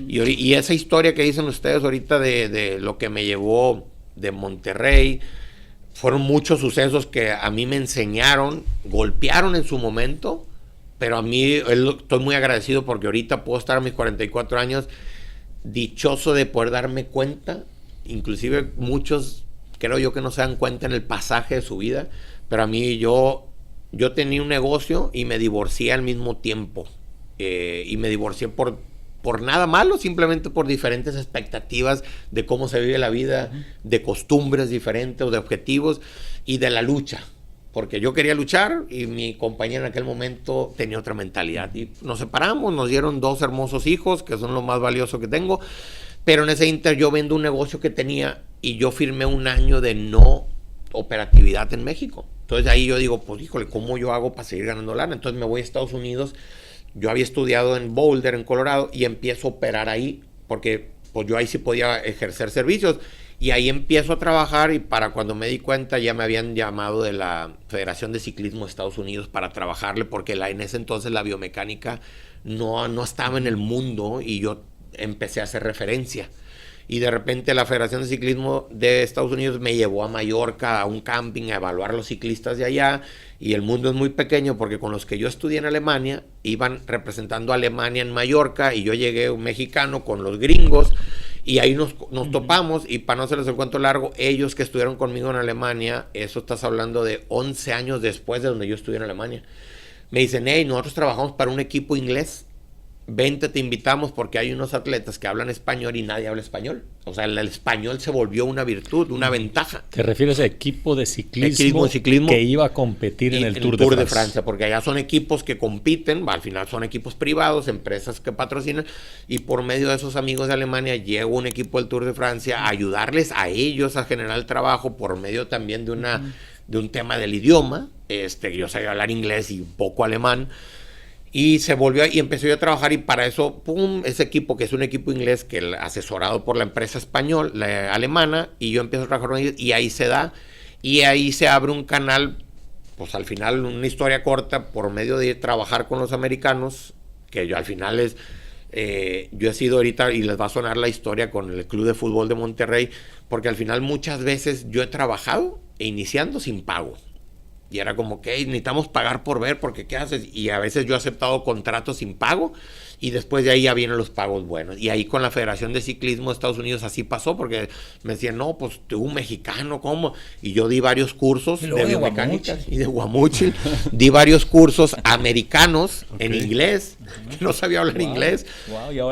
y esa historia que dicen ustedes ahorita de lo que me llevó de Monterrey, fueron muchos sucesos que a mí me enseñaron, golpearon en su momento, pero a mí estoy muy agradecido porque ahorita puedo estar a mis 44 años dichoso de poder darme cuenta, inclusive muchos creo yo que no se dan cuenta en el pasaje de su vida, pero a mí yo tenía un negocio y me divorcié al mismo tiempo, y me divorcié por nada malo, simplemente por diferentes expectativas de cómo se vive la vida, de costumbres diferentes o de objetivos y de la lucha, porque yo quería luchar y mi compañera en aquel momento tenía otra mentalidad, y nos separamos, nos dieron 2 hermosos hijos que son lo más valioso que tengo, pero en ese inter yo vendo un negocio que tenía y yo firmé 1 año de no operatividad en México. Entonces ahí yo digo, pues híjole, ¿cómo yo hago para seguir ganando lana? Entonces me voy a Estados Unidos. Yo había estudiado en Boulder, en Colorado, y empiezo a operar ahí, porque pues yo ahí sí podía ejercer servicios, y ahí empiezo a trabajar, y para cuando me di cuenta ya me habían llamado de la Federación de Ciclismo de Estados Unidos para trabajarle, porque en ese entonces la biomecánica no estaba en el mundo, y yo empecé a hacer referencia. Y de repente la Federación de Ciclismo de Estados Unidos me llevó a Mallorca, a un camping, a evaluar a los ciclistas de allá, y el mundo es muy pequeño porque con los que yo estudié en Alemania iban representando a Alemania en Mallorca, y yo llegué un mexicano con los gringos, y ahí nos topamos, y para no hacerles el cuento largo, ellos que estuvieron conmigo en Alemania, eso estás hablando de 11 años después de donde yo estudié en Alemania, me dicen, hey, nosotros trabajamos para un equipo inglés, vente, te invitamos porque hay unos atletas que hablan español y nadie habla español. O sea, el español se volvió una virtud, una ventaja. ¿Te refieres a equipo de ciclismo que iba a competir en el Tour de Francia? Porque allá son equipos que compiten, al final son equipos privados, empresas que patrocinan, y por medio de esos amigos de Alemania llegó un equipo del Tour de Francia a ayudarles a ellos a generar el trabajo por medio también de un tema del idioma. Yo sabía hablar inglés y poco alemán. Y se volvió, y empezó yo a trabajar, y para eso, pum, ese equipo, que es un equipo inglés que asesorado por la empresa la alemana, y yo empiezo a trabajar con ellos, y ahí se da, y ahí se abre un canal, pues al final una historia corta, por medio de trabajar con los americanos, que yo al final Yo he sido ahorita, y les va a sonar la historia con el Club de Fútbol de Monterrey, porque al final muchas veces yo he trabajado iniciando sin pago. Y era como que necesitamos pagar por ver, porque ¿qué haces? Y a veces yo he aceptado contratos sin pago, y después de ahí ya vienen los pagos buenos. Y ahí con la Federación de Ciclismo de Estados Unidos así pasó, porque me decían, no, pues tú un mexicano, ¿cómo? Y yo di varios cursos de biomecánica y de guamúchil. Di varios cursos americanos en inglés, que no sabía hablar inglés.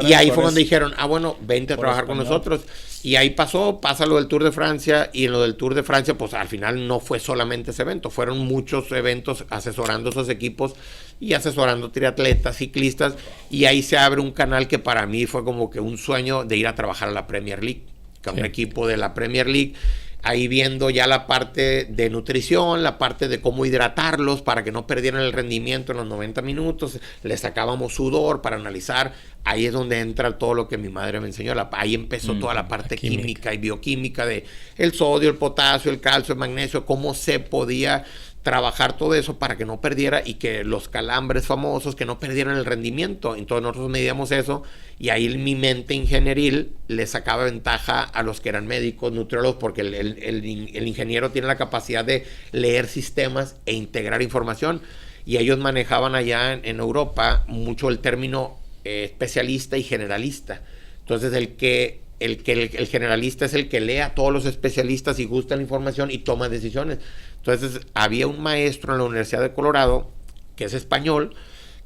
Y ahí fue donde dijeron, bueno, vente a trabajar con nosotros. Y ahí pasa lo del Tour de Francia, y en lo del Tour de Francia, pues al final no fue solamente ese evento, fueron muchos eventos asesorando esos equipos y asesorando triatletas, ciclistas, y ahí se abre un canal que para mí fue como que un sueño de ir a trabajar a la Premier League, con un equipo de la Premier League, ahí viendo ya la parte de nutrición, la parte de cómo hidratarlos para que no perdieran el rendimiento en los 90 minutos, les sacábamos sudor para analizar. Ahí es donde entra todo lo que mi madre me enseñó. Ahí empezó toda la parte química y bioquímica de el sodio, el potasio, el calcio, el magnesio, cómo se podía trabajar todo eso para que no perdiera, y que los calambres famosos, que no perdieran el rendimiento. Entonces nosotros medíamos eso, y ahí mi mente ingenieril le sacaba ventaja a los que eran médicos, nutriólogos, porque el ingeniero tiene la capacidad de leer sistemas e integrar información, y ellos manejaban allá en Europa mucho el término especialista y generalista. Entonces el generalista es el que lee a todos los especialistas y gusta la información y toma decisiones. Entonces había un maestro en la Universidad de Colorado, que es español,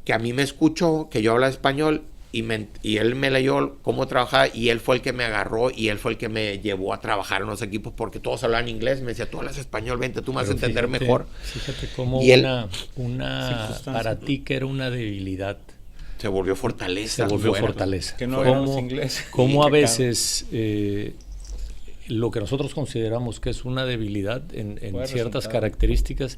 que a mí me escuchó, que yo hablaba español, y él me leyó cómo trabajaba, y él fue el que me agarró, y él fue el que me llevó a trabajar en los equipos, porque todos hablaban inglés. Me decía, tú hablas español, vente, tú me vas a entender mejor. Fíjate cómo para ti que era una debilidad, se volvió fortaleza. Que no hablamos inglés. Cómo a veces lo que nosotros consideramos que es una debilidad en ciertas características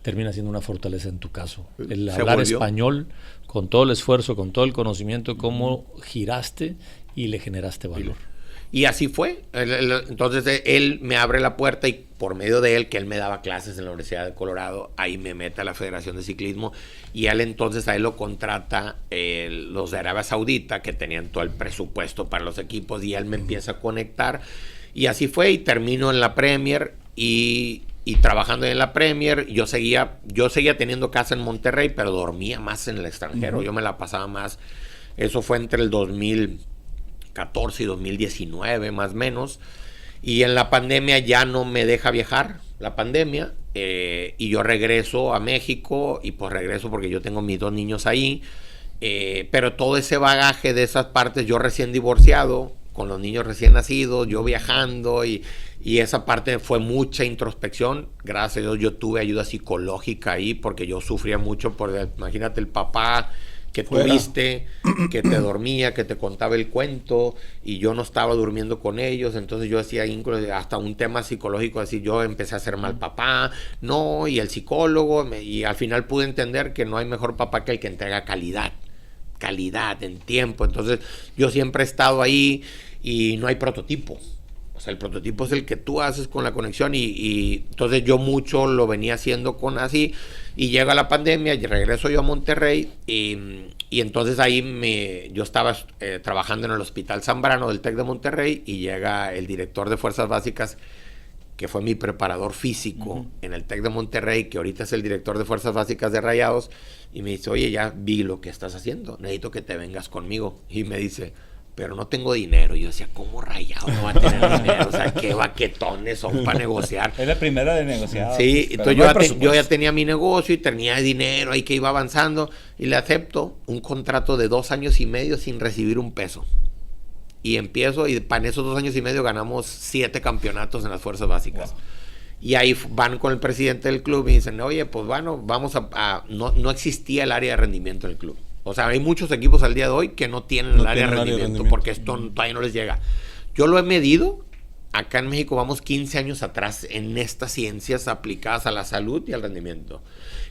termina siendo una fortaleza en tu caso. El hablar español con todo el esfuerzo, con todo el conocimiento, cómo giraste y le generaste valor. Y así fue. Entonces él me abre la puerta, y por medio de él, que él me daba clases en la Universidad de Colorado, ahí me mete a la Federación de Ciclismo, y él entonces a él lo contrata los de Arabia Saudita, que tenían todo el presupuesto para los equipos, y él me empieza a conectar, y así fue, y termino en la Premier, y trabajando en la Premier. Yo seguía teniendo casa en Monterrey, pero dormía más en el extranjero. Yo me la pasaba más. Eso fue entre el 2014 y 2019 más o menos, y en la pandemia ya no me deja viajar la pandemia, y yo regreso a México, y pues regreso porque yo tengo mis 2 niños ahí, pero todo ese bagaje de esas partes, yo recién divorciado, con los niños recién nacidos, yo viajando, y esa parte fue mucha introspección. Gracias a Dios yo tuve ayuda psicológica ahí, porque yo sufría mucho imagínate el papá que tuviste, que te dormía, que te contaba el cuento, y yo no estaba durmiendo con ellos. Entonces yo hacía hasta un tema psicológico, así yo empecé a ser mal papá, y el psicólogo, y al final pude entender que no hay mejor papá que el que entrega calidad en tiempo. Entonces yo siempre he estado ahí, y no hay prototipo. O sea, el prototipo es el que tú haces con la conexión, y entonces yo mucho lo venía haciendo así, y llega la pandemia, y regreso yo a Monterrey, y entonces ahí yo estaba trabajando en el Hospital Zambrano del TEC de Monterrey, y llega el director de Fuerzas Básicas, que fue mi preparador físico en el TEC de Monterrey, que ahorita es el director de Fuerzas Básicas de Rayados, y me dice, oye, ya vi lo que estás haciendo, necesito que te vengas conmigo. Y me dice, pero no tengo dinero. Y yo decía, ¿cómo Rayado no va a tener dinero? O sea, qué baquetones son para negociar. Es la primera de negociar. Sí, entonces yo ya tenía mi negocio y tenía dinero ahí que iba avanzando, y le acepto un contrato de 2 años y medio sin recibir un peso. Y empiezo, y en esos 2 años y medio ganamos 7 campeonatos en las Fuerzas Básicas. Wow. Y ahí van con el presidente del club y dicen, oye, pues bueno, vamos no existía el área de rendimiento en el club. O sea, hay muchos equipos al día de hoy que no tienen el área de rendimiento, porque esto todavía no les llega. Yo lo he medido acá en México vamos 15 años atrás en estas ciencias aplicadas a la salud y al rendimiento.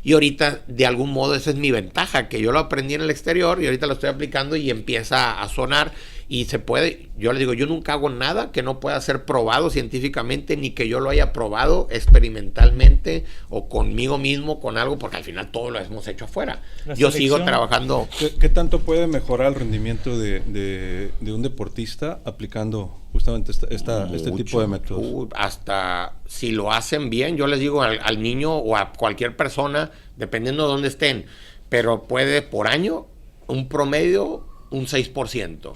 Y ahorita, de algún modo, esa es mi ventaja, que yo lo aprendí en el exterior y ahorita lo estoy aplicando y empieza a sonar. Y se puede, yo les digo, yo nunca hago nada que no pueda ser probado científicamente, ni que yo lo haya probado experimentalmente o conmigo mismo, con algo, porque al final todo lo hemos hecho afuera. Yo sigo trabajando. ¿Qué tanto puede mejorar el rendimiento de un deportista aplicando justamente este tipo de métodos? Hasta si lo hacen bien, yo les digo al niño o a cualquier persona, dependiendo de dónde estén, pero puede por año, un promedio, un 6%.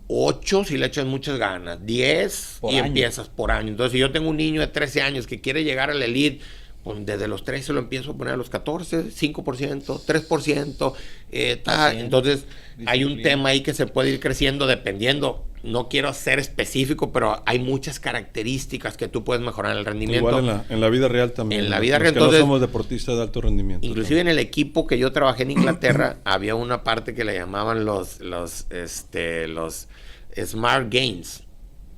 8 si le echas muchas ganas, 10 por y año. Empiezas por año. Entonces, si yo tengo un niño de 13 años que quiere llegar a la elite, pues desde los 13 lo empiezo a poner a los 14, 5%, 3%. Entonces, hay un tema ahí que se puede ir creciendo dependiendo. No quiero ser específico, pero hay muchas características que tú puedes mejorar en el rendimiento. Igual en la vida real también. En la vida real, que entonces, no somos deportistas de alto rendimiento. Inclusive en el equipo que yo trabajé en Inglaterra, había una parte que le llamaban los Smart Games,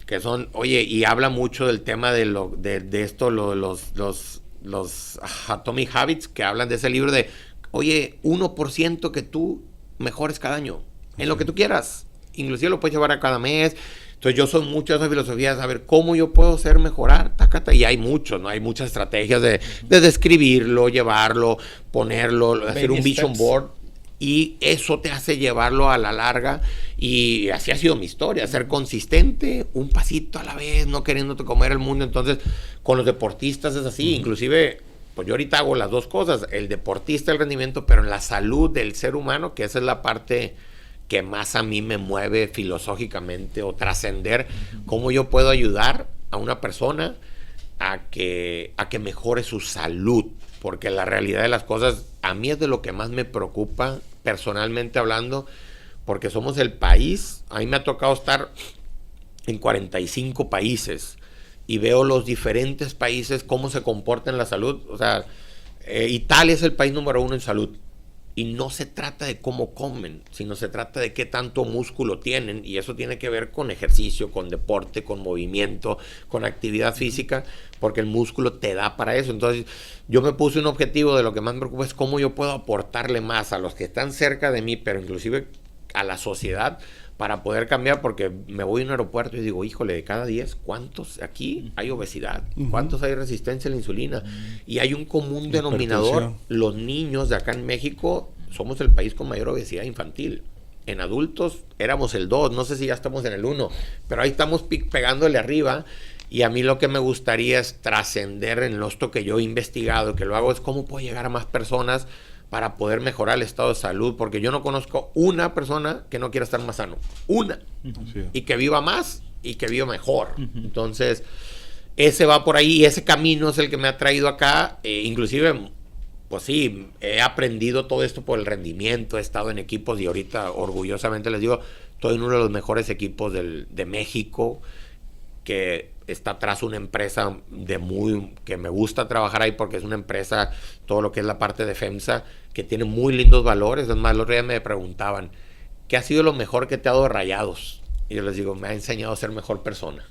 que son, oye, y habla mucho del tema de los Atomic Habits, que hablan de ese libro de, oye, 1% que tú mejores cada año, en lo que tú quieras. Inclusive lo puedes llevar a cada mes. Entonces yo soy mucho de esa filosofía de saber cómo yo puedo hacer mejorar, y hay muchos, ¿no? Hay muchas estrategias de describirlo, llevarlo, ponerlo, hacer un vision board, y eso te hace llevarlo a la larga, y así ha sido mi historia, ser consistente, un pasito a la vez, no queriéndote comer el mundo. Entonces con los deportistas es así, inclusive pues yo ahorita hago las dos cosas, el deportista, el rendimiento, pero en la salud del ser humano, que esa es la parte que más a mí me mueve filosóficamente, o trascender, cómo yo puedo ayudar a una persona a que mejore su salud, porque la realidad de las cosas a mí es de lo que más me preocupa personalmente hablando, porque somos el país, a mí me ha tocado estar en 45 países y veo los diferentes países cómo se comportan en la salud. O sea, Italia es el país número 1 en salud. Y no se trata de cómo comen, sino se trata de qué tanto músculo tienen. Y eso tiene que ver con ejercicio, con deporte, con movimiento, con actividad física, porque el músculo te da para eso. Entonces, yo me puse un objetivo de lo que más me preocupa es cómo yo puedo aportarle más a los que están cerca de mí, pero inclusive a la sociedad, para poder cambiar, porque me voy a un aeropuerto y digo, híjole, de cada 10, ¿cuántos aquí hay obesidad? ¿Cuántos hay resistencia a la insulina? Y hay un común denominador. Los niños de acá en México somos el país con mayor obesidad infantil. En adultos éramos el 2, no sé si ya estamos en el 1, pero ahí estamos pegándole arriba. Y a mí lo que me gustaría es trascender en esto que yo he investigado, que lo hago, es cómo puedo llegar a más personas para poder mejorar el estado de salud, porque yo no conozco una persona que no quiera estar más sano, una, y que viva más y que viva mejor. Entonces, ese va por ahí, y ese camino es el que me ha traído acá. Inclusive, pues sí, he aprendido todo esto por el rendimiento, he estado en equipos, y ahorita orgullosamente les digo, estoy en uno de los mejores equipos de México, que está atrás una empresa que me gusta trabajar ahí, porque es una empresa, todo lo que es la parte de FEMSA, que tiene muy lindos valores. Además, los otro día me preguntaban, ¿qué ha sido lo mejor que te ha dado Rayados? Y yo les digo, me ha enseñado a ser mejor persona.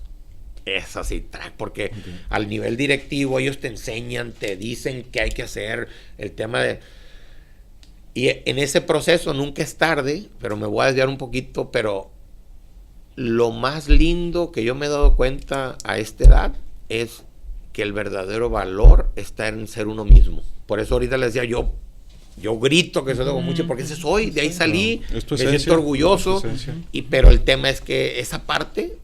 Es así, porque al nivel directivo ellos te enseñan, te dicen qué hay que hacer, el tema de... Y en ese proceso nunca es tarde, pero me voy a desviar un poquito, pero lo más lindo que yo me he dado cuenta a esta edad es que el verdadero valor está en ser uno mismo. Por eso ahorita les decía, yo grito que soy de Guamuchil, porque ese soy, de ahí salí, me siento orgulloso, pero el tema es que esa parte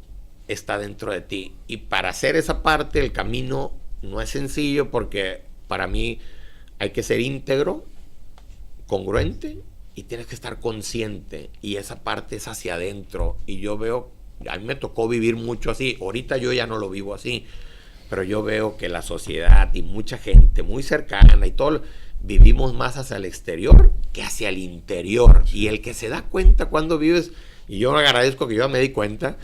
está dentro de ti, y para hacer esa parte el camino no es sencillo, porque para mí hay que ser íntegro, congruente, y tienes que estar consciente, y esa parte es hacia adentro. Y yo veo, a mí me tocó vivir mucho así, ahorita yo ya no lo vivo así, pero yo veo que la sociedad y mucha gente muy cercana y todo, vivimos más hacia el exterior que hacia el interior. Y el que se da cuenta cuando vives, y yo agradezco que yo me di cuenta,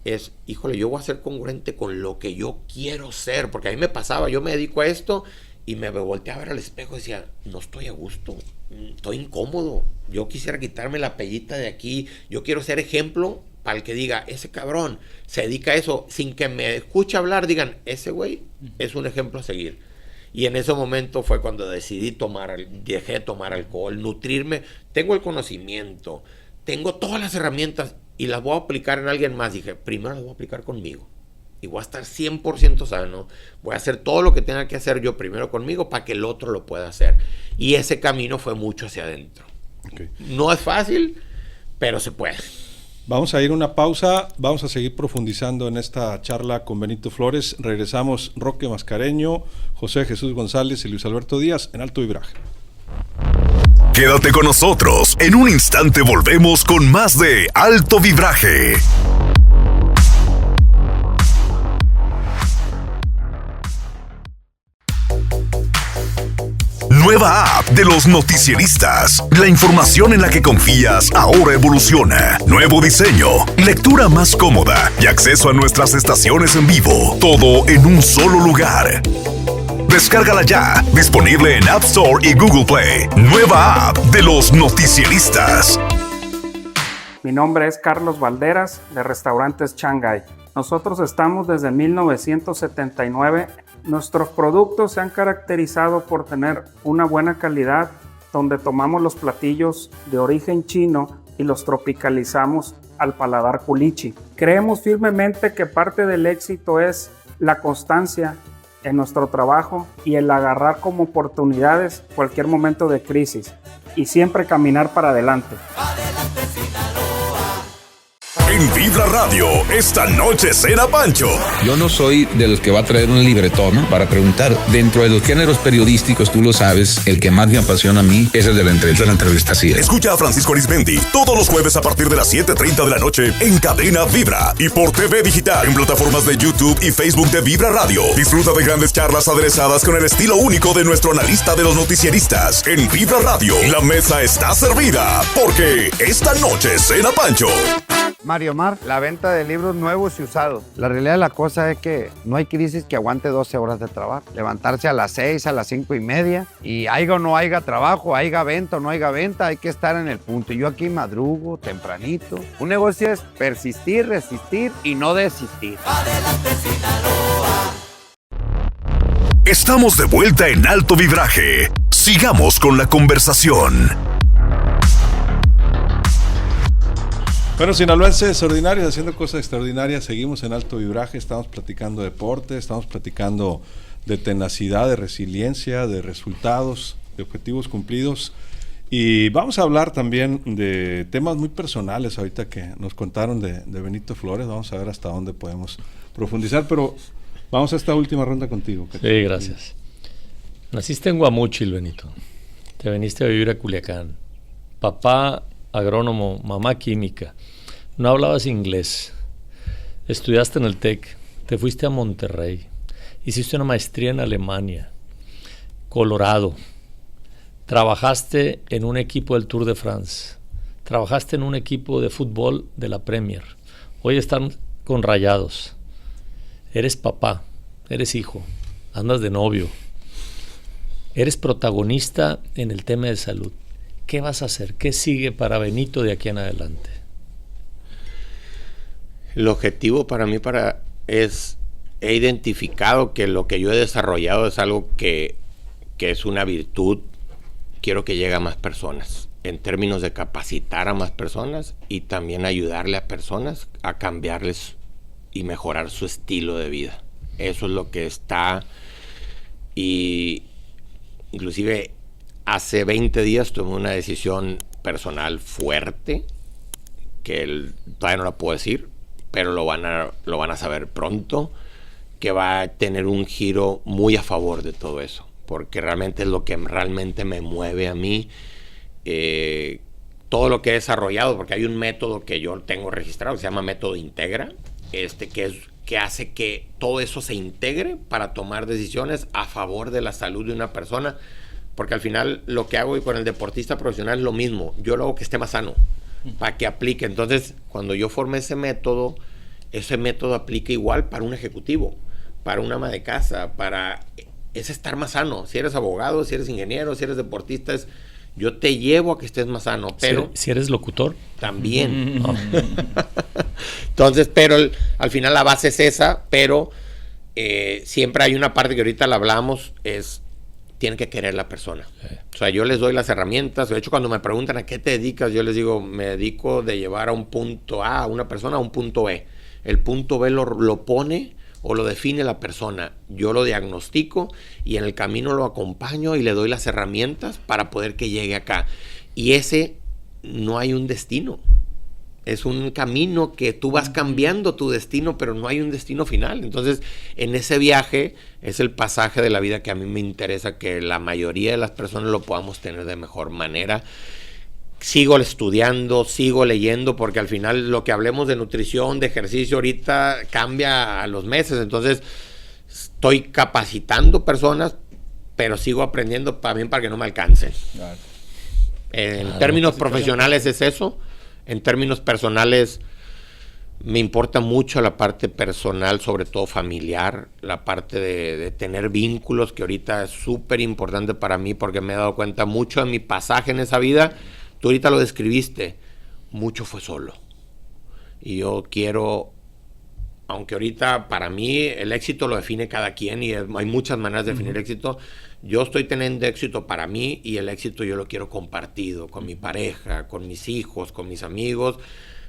es, híjole, yo voy a ser congruente con lo que yo quiero ser, porque a mí me pasaba, yo me dedico a esto, y me volteaba a ver al espejo y decía, no estoy a gusto, estoy incómodo, yo quisiera quitarme la pellita de aquí, yo quiero ser ejemplo para el que diga, ese cabrón se dedica a eso, sin que me escuche hablar, digan, ese güey es un ejemplo a seguir. Y en ese momento fue cuando decidí dejé de tomar alcohol, nutrirme. Tengo el conocimiento, tengo todas las herramientas y las voy a aplicar en alguien más. Dije, primero las voy a aplicar conmigo. Y voy a estar 100% sano. Voy a hacer todo lo que tenga que hacer yo primero conmigo para que el otro lo pueda hacer. Y ese camino fue mucho hacia adentro. Okay. No es fácil, pero se puede. Vamos a ir a una pausa, vamos a seguir profundizando en esta charla con Benito Flores. Regresamos Roque Mascareño, José Jesús González y Luis Alberto Díaz en Alto Vibraje. Quédate con nosotros, en un instante volvemos con más de Alto Vibraje. Nueva app de los noticieristas. La información en la que confías ahora evoluciona. Nuevo diseño, lectura más cómoda y acceso a nuestras estaciones en vivo. Todo en un solo lugar. Descárgala ya. Disponible en App Store y Google Play. Nueva app de los noticieristas. Mi nombre es Carlos Valderas, de Restaurantes Shanghai. Nosotros estamos desde 1979. Nuestros productos se han caracterizado por tener una buena calidad, donde tomamos los platillos de origen chino y los tropicalizamos al paladar culichi. Creemos firmemente que parte del éxito es la constancia en nuestro trabajo y el agarrar como oportunidades cualquier momento de crisis y siempre caminar para adelante. En Vibra Radio, esta noche cena Pancho. Yo no soy de los que va a traer un libretón para preguntar. Dentro de los géneros periodísticos, tú lo sabes, el que más me apasiona a mí es el de la entrevista. Así es. Escucha a Francisco Arizmendi todos los jueves a partir de las 7:30 de la noche en Cadena Vibra y por TV Digital en plataformas de YouTube y Facebook de Vibra Radio. Disfruta de grandes charlas aderezadas con el estilo único de nuestro analista de los noticieristas. En Vibra Radio, la mesa está servida porque esta noche cena Pancho. Mario Mar, la venta de libros nuevos y usados. La realidad de la cosa es que no hay crisis que aguante 12 horas de trabajo. Levantarse a las 6, a las 5:30 y haya o no haya trabajo, haya venta o no haya venta, hay que estar en el punto. Yo aquí madrugo tempranito. Un negocio es persistir, resistir y no desistir. Adelante, Sinaloa. Estamos de vuelta en Alto Vibraje. Sigamos con la conversación. Bueno, sinaloenses ordinarios haciendo cosas extraordinarias, seguimos en Alto Vibraje, estamos platicando de deporte, estamos platicando de tenacidad, de resiliencia, de resultados, de objetivos cumplidos y vamos a hablar también de temas muy personales ahorita que nos contaron de Benito Flores, vamos a ver hasta dónde podemos profundizar, pero vamos a esta última ronda contigo. Sí, gracias. Naciste en Guamúchil, Benito, te viniste a vivir a Culiacán, papá agrónomo, mamá química, no hablabas inglés, estudiaste en el TEC, te fuiste a Monterrey, hiciste una maestría en Alemania, Colorado, trabajaste en un equipo del Tour de France, trabajaste en un equipo de fútbol de la Premier, hoy están con Rayados, eres papá, eres hijo, andas de novio, eres protagonista en el tema de salud. ¿Qué vas a hacer? ¿Qué sigue para Benito de aquí en adelante? El objetivo para mí he identificado que lo que yo he desarrollado es algo que es una virtud. Quiero que llegue a más personas, en términos de capacitar a más personas y también ayudarle a personas a cambiarles y mejorar su estilo de vida. Eso es lo que está, y inclusive hace 20 días tomé una decisión personal fuerte, que todavía no la puedo decir, pero lo van a saber pronto, que va a tener un giro muy a favor de todo eso, porque realmente es lo que realmente me mueve a mí, todo lo que he desarrollado, porque hay un método que yo tengo registrado, que se llama método Integra, que hace que todo eso se integre para tomar decisiones a favor de la salud de una persona. Porque al final lo que hago y con el deportista profesional es lo mismo. Yo lo hago que esté más sano, para que aplique. Entonces, cuando yo formé ese método aplica igual para un ejecutivo, para un ama de casa, es estar más sano. Si eres abogado, si eres ingeniero, si eres deportista, yo te llevo a que estés más sano. Pero si eres locutor. También. Entonces, pero al final la base es esa, pero siempre hay una parte que ahorita la hablamos, tiene que querer la persona. O sea, yo les doy las herramientas. De hecho, cuando me preguntan a qué te dedicas, yo les digo, me dedico de llevar a un punto A, a una persona a un punto B. El punto B lo pone o lo define la persona. Yo lo diagnostico y en el camino lo acompaño y le doy las herramientas para poder que llegue acá. Y no hay un destino. Es un camino que tú vas cambiando tu destino, pero no hay un destino final. Entonces, en ese viaje es el pasaje de la vida que a mí me interesa que la mayoría de las personas lo podamos tener de mejor manera. Sigo estudiando, sigo leyendo, porque al final lo que hablemos de nutrición, de ejercicio, ahorita cambia a los meses. Entonces, estoy capacitando personas, pero sigo aprendiendo también para que no me alcancen. En términos profesionales es eso. En términos personales, me importa mucho la parte personal, sobre todo familiar, la parte de tener vínculos, que ahorita es súper importante para mí, porque me he dado cuenta mucho de mi pasaje en esa vida. Tú ahorita lo describiste, mucho fue solo. Y yo quiero, aunque ahorita para mí el éxito lo define cada quien y hay muchas maneras de definir éxito, yo estoy teniendo éxito para mí y el éxito yo lo quiero compartido con mi pareja, con mis hijos, con mis amigos,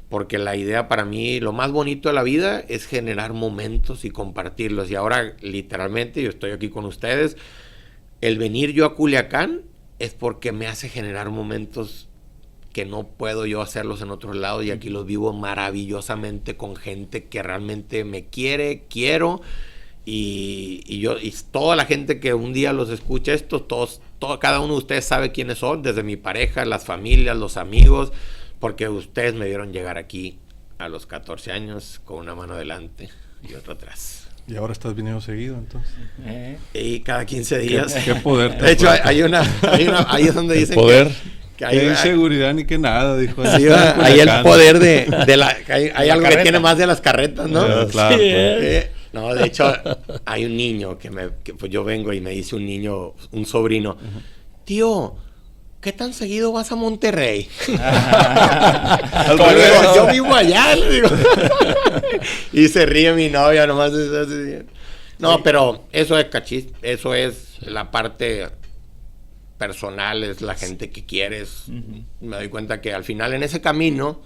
porque la idea para mí, lo más bonito de la vida es generar momentos y compartirlos. Y ahora literalmente yo estoy aquí con ustedes, el venir yo a Culiacán es porque me hace generar momentos que no puedo yo hacerlos en otros lados, y aquí los vivo maravillosamente con gente que realmente me quiero. Y toda la gente que un día los escucha cada uno de ustedes sabe quiénes son, desde mi pareja, las familias, los amigos, porque ustedes me vieron llegar aquí a los 14 años con una mano adelante y otra atrás. Y ahora estás viniendo seguido, entonces. Y cada 15 días. ¿Qué poder? De hecho, hay una ahí es donde dicen poder. Que hay inseguridad ni que nada, dijo. Sí, hay el poder de la... Hay algo carreta que tiene más de las carretas, ¿no? Claro. Sí, no, de hecho, hay un niño que pues yo vengo y me dice un sobrino, tío, ¿qué tan seguido vas a Monterrey? Yo vivo allá, le digo. Y se ríe mi novia nomás. No, pero eso es eso es la parte personal, es la gente que quieres. Me doy cuenta que al final en ese camino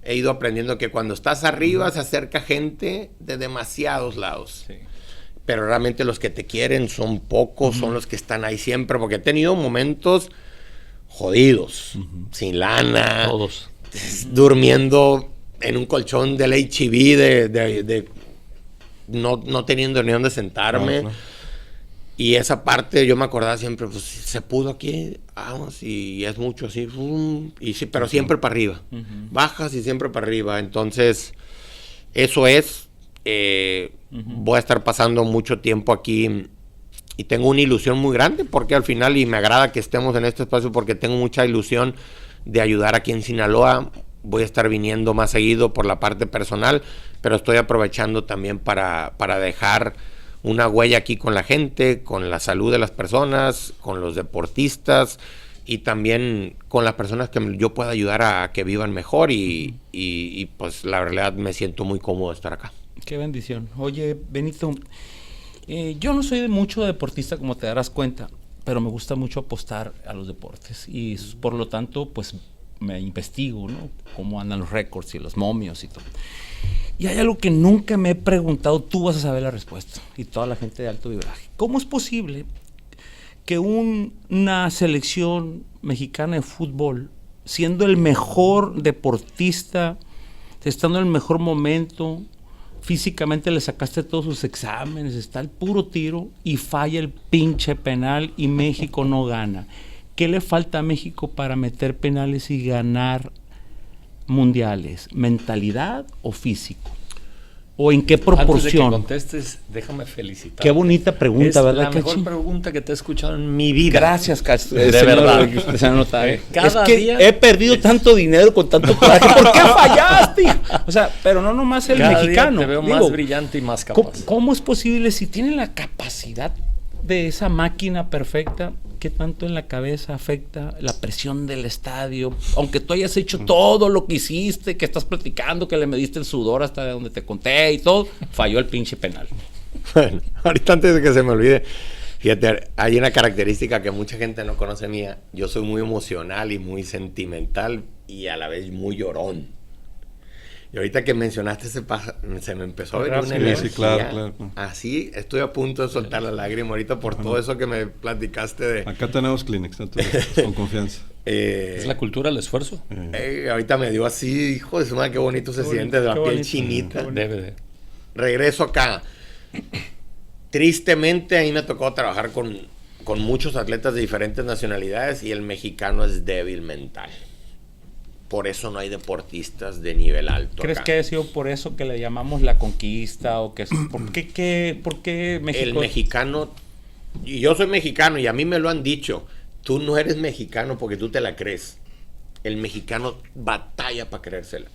he ido aprendiendo que cuando estás arriba se acerca gente de demasiados lados. Sí. Pero realmente los que te quieren son pocos, son los que están ahí siempre, porque he tenido momentos jodidos, sin lana, todos durmiendo en un colchón del HIV, de no teniendo ni dónde sentarme. No. Y esa parte yo me acordaba siempre, pues se pudo aquí, vamos, y es mucho así, y sí, pero siempre para arriba, bajas y siempre para arriba. Entonces, eso es, voy a estar pasando mucho tiempo aquí y tengo una ilusión muy grande, porque al final, y me agrada que estemos en este espacio, porque tengo mucha ilusión de ayudar aquí en Sinaloa. Voy a estar viniendo más seguido por la parte personal, pero estoy aprovechando también para dejar una huella aquí con la gente, con la salud de las personas, con los deportistas y también con las personas que yo pueda ayudar a que vivan mejor y pues la verdad me siento muy cómodo de estar acá. Qué bendición. Oye, Benito, yo no soy mucho deportista, como te darás cuenta, pero me gusta mucho apostar a los deportes y por lo tanto pues me investigo, ¿no? Cómo andan los récords y los momios y todo. Y hay algo que nunca me he preguntado, tú vas a saber la respuesta, y toda la gente de alto vibraje. ¿Cómo es posible que una selección mexicana de fútbol, siendo el mejor deportista, estando en el mejor momento, físicamente le sacaste todos sus exámenes, está el puro tiro, y falla el pinche penal y México no gana? ¿Qué le falta a México para meter penales y ganar mundiales? ¿Mentalidad o físico? ¿O en qué proporción? Antes de que contestes, déjame felicitar. Qué bonita pregunta, es ¿verdad? Es la mejor pregunta que te he escuchado en mi vida. Gracias, Castro. De verdad. Cada día he perdido tanto dinero con tanto coraje. ¿Por qué fallaste? O sea, pero no nomás el cada mexicano. Día te veo más brillante y más capaz. ¿Cómo es posible si tienen la capacidad de esa máquina perfecta? qué tanto en la cabeza afecta la presión del estadio? Aunque tú hayas hecho todo lo que hiciste, que estás platicando, que le mediste el sudor hasta donde te conté y todo, falló el pinche penal. Bueno, ahorita antes de que se me olvide, fíjate, hay una característica que mucha gente no conoce mía. Yo soy muy emocional y muy sentimental y a la vez muy llorón. Y ahorita que mencionaste se me empezó a ver una energía. Sí, claro. Así estoy a punto de soltar la lágrima ahorita por todo eso que me platicaste de... Acá tenemos Kleenex, entonces, con confianza. Es la cultura del esfuerzo. Ahorita me dio así, hijo de su madre, qué bonito se siente, de la piel chinita. Debe de. Regreso acá. Tristemente, ahí me tocó trabajar con muchos atletas de diferentes nacionalidades y el mexicano es débil mental. Por eso no hay deportistas de nivel alto. ¿Crees acá. que ha sido por eso que le llamamos la conquista? O que ¿por qué México? El mexicano, y yo soy mexicano y a mí me lo han dicho, tú no eres mexicano porque tú te la crees. El mexicano batalla para creérsela.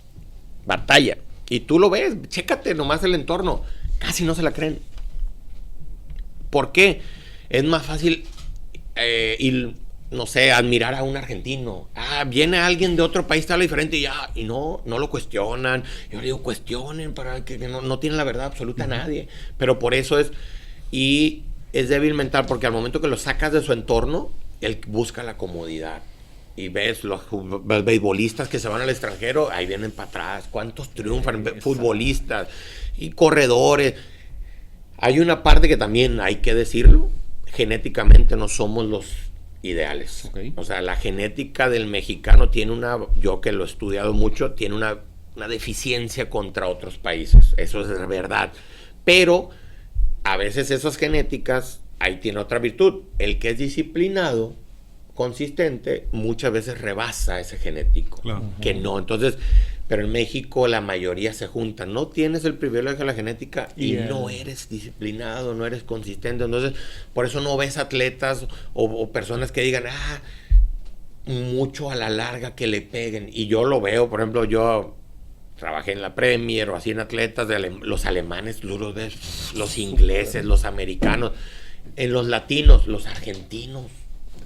Batalla. Y tú lo ves, chécate nomás el entorno. Casi no se la creen. ¿Por qué? Es más fácil ir, no sé, admirar a un argentino. Viene alguien de otro país, habla diferente y no lo cuestionan. Yo le digo, cuestionen para que no tienen la verdad absoluta a nadie. Pero por eso es débil mental, porque al momento que lo sacas de su entorno, él busca la comodidad. Y ves los beisbolistas que se van al extranjero, ahí vienen para atrás. ¿Cuántos triunfan? Futbolistas y corredores. Hay una parte que también hay que decirlo, genéticamente no somos los ideales. Okay. O sea, la genética del mexicano tiene yo que lo he estudiado mucho, tiene una deficiencia contra otros países. Eso es verdad. Pero a veces esas genéticas, ahí tiene otra virtud. El que es disciplinado, consistente, muchas veces rebasa ese genético. Claro. Que no. Entonces, pero en México la mayoría se juntan. No tienes el privilegio de la genética y no eres disciplinado, no eres consistente. Entonces, por eso no ves atletas o personas que digan, mucho a la larga que le peguen. Y yo lo veo, por ejemplo, yo trabajé en la Premier o así en atletas, los alemanes, los ingleses, los americanos, en los latinos, los argentinos.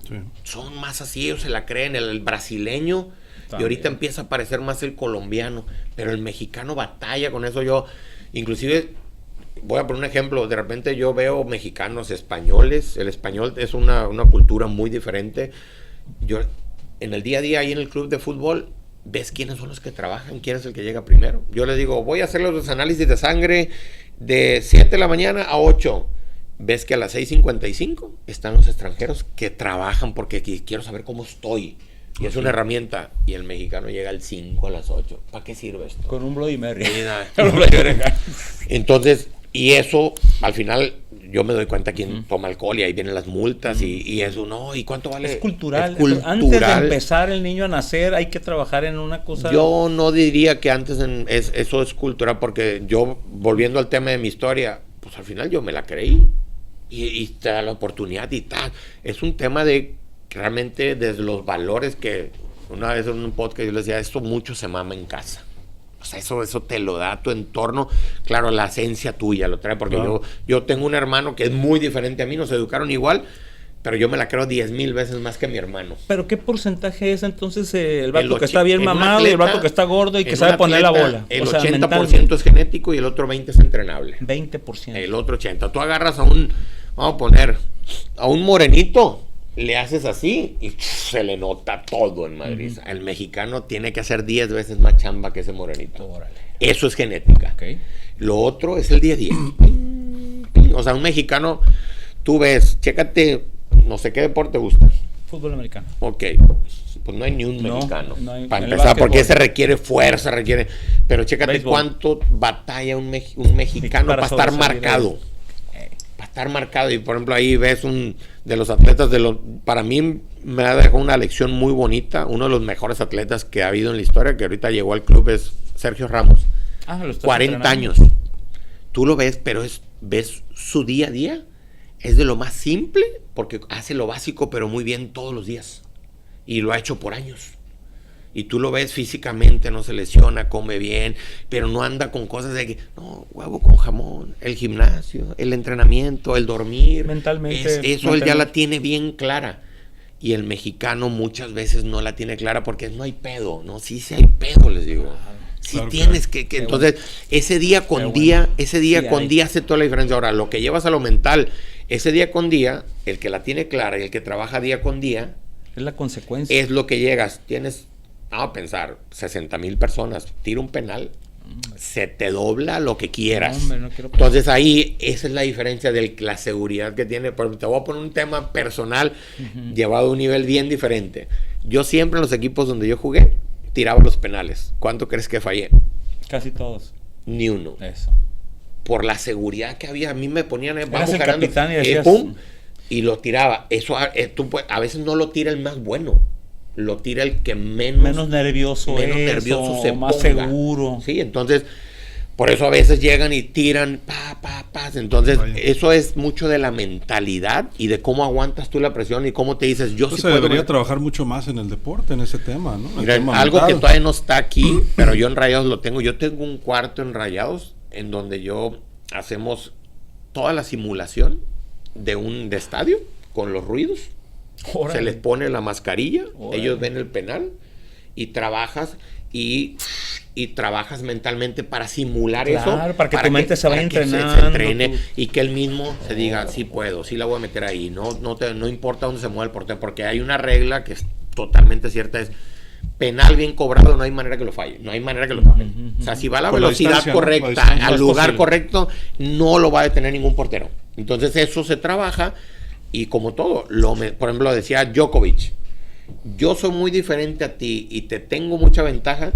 Sí. Son más así, ellos se la creen, el brasileño. Y ahorita empieza a aparecer más el colombiano, pero el mexicano batalla con eso. Yo, inclusive, voy a poner un ejemplo, de repente yo veo mexicanos españoles, el español es una cultura muy diferente. Yo, en el día a día, ahí en el club de fútbol, ves quiénes son los que trabajan, quién es el que llega primero. Yo les digo, voy a hacer los análisis de sangre de 7 de la mañana a 8. Ves que a las 6:55 están los extranjeros que trabajan porque quiero saber cómo estoy. Y es una herramienta. Y el mexicano llega al 5 a las 8. ¿Para qué sirve esto? Con un Bloody Mary. Entonces, y eso, al final, yo me doy cuenta quién toma alcohol y ahí vienen las multas y eso, ¿no? ¿Y cuánto vale? Es cultural. Antes de empezar el niño a nacer, hay que trabajar en una cosa. Yo no diría que antes eso es cultural, porque yo, volviendo al tema de mi historia, pues al final yo me la creí. Y te da la oportunidad y tal. Es un tema de realmente desde los valores que una vez en un podcast yo les decía, esto mucho se mama en casa. O sea, eso te lo da tu entorno. Claro, la esencia tuya lo trae, porque yo tengo un hermano que es muy diferente a mí, nos educaron igual, pero yo me la creo 10,000 veces más que mi hermano. ¿Pero qué porcentaje es entonces el vato que está bien mamado y el vato que está gordo y que sabe poner la bola? El 80% es genético y el otro 20% es entrenable. 20%. El otro 80%. Tú agarras vamos a poner, a un morenito, le haces así y se le nota todo en Madrid. El mexicano tiene que hacer 10 veces más chamba que ese morenito. Órale. Eso es genética. Okay. Lo otro es el día a día. O sea, un mexicano, tú ves, chécate, no sé qué deporte gusta. Fútbol americano. Ok, pues no hay ni un mexicano. No hay, para empezar, porque ese requiere fuerza, pero chécate béisbol. Cuánto batalla un mexicano para estar marcado. Para estar marcado. Y por ejemplo, ahí ves de los atletas, para mí me ha dejado una lección muy bonita. Uno de los mejores atletas que ha habido en la historia, que ahorita llegó al club, es Sergio Ramos. 40 años. Tú lo ves, pero ves su día a día. Es de lo más simple, porque hace lo básico, pero muy bien todos los días. Y lo ha hecho por años. Y tú lo ves físicamente, no se lesiona, come bien, pero no anda con cosas de que, no, huevo con jamón, el gimnasio, el entrenamiento, el dormir. Mentalmente. Eso él ya la tiene bien clara. Y el mexicano muchas veces no la tiene clara porque no hay pedo, ¿no? Sí hay pedo, les digo. Sí claro, tienes que entonces, ese día con día hace toda la diferencia. Ahora, lo que llevas a lo mental, ese día con día, el que la tiene clara y el que trabaja día con día, es la consecuencia. Es lo que llegas. Tienes, vamos a pensar, 60,000 personas, tira un penal, se te dobla lo que quieras. No, hombre, no quiero. Entonces ahí, esa es la diferencia de la seguridad que tiene. Pero te voy a poner un tema personal llevado a un nivel bien diferente. Yo siempre en los equipos donde yo jugué, tiraba los penales. ¿Cuánto crees que fallé? Casi todos. Ni uno. Eso. Por la seguridad que había. A mí me ponían bajo ganando, y decías, pum, y lo tiraba. Eso a veces no lo tira el más bueno. Lo tira el que menos nervioso se más ponga. Seguro. Sí, entonces, por eso a veces llegan y tiran, entonces, eso es mucho de la mentalidad y de cómo aguantas tú la presión y cómo te dices, yo sí puedo. Debería trabajar mucho más en el deporte, en ese tema, ¿no? Mira, algo mental. Que todavía no está aquí, pero yo en Rayados lo tengo. Yo tengo un cuarto en Rayados en donde yo hacemos toda la simulación de estadio con los ruidos. Órale. Se les pone la mascarilla, órale. Ellos ven el penal y trabajas y trabajas mentalmente para simular eso. Para que tu mente se vaya entrenando. Se entrene y que él mismo se diga, sí puedo, sí la voy a meter ahí. No importa dónde se mueva el portero, porque hay una regla que es totalmente cierta, es penal bien cobrado, no hay manera que lo falle. No hay manera que lo falle. O sea, si va a la velocidad correcta, al lugar correcto, no lo va a detener ningún portero. Entonces eso se trabaja. Y como todo, por ejemplo, decía Djokovic, yo soy muy diferente a ti y te tengo mucha ventaja.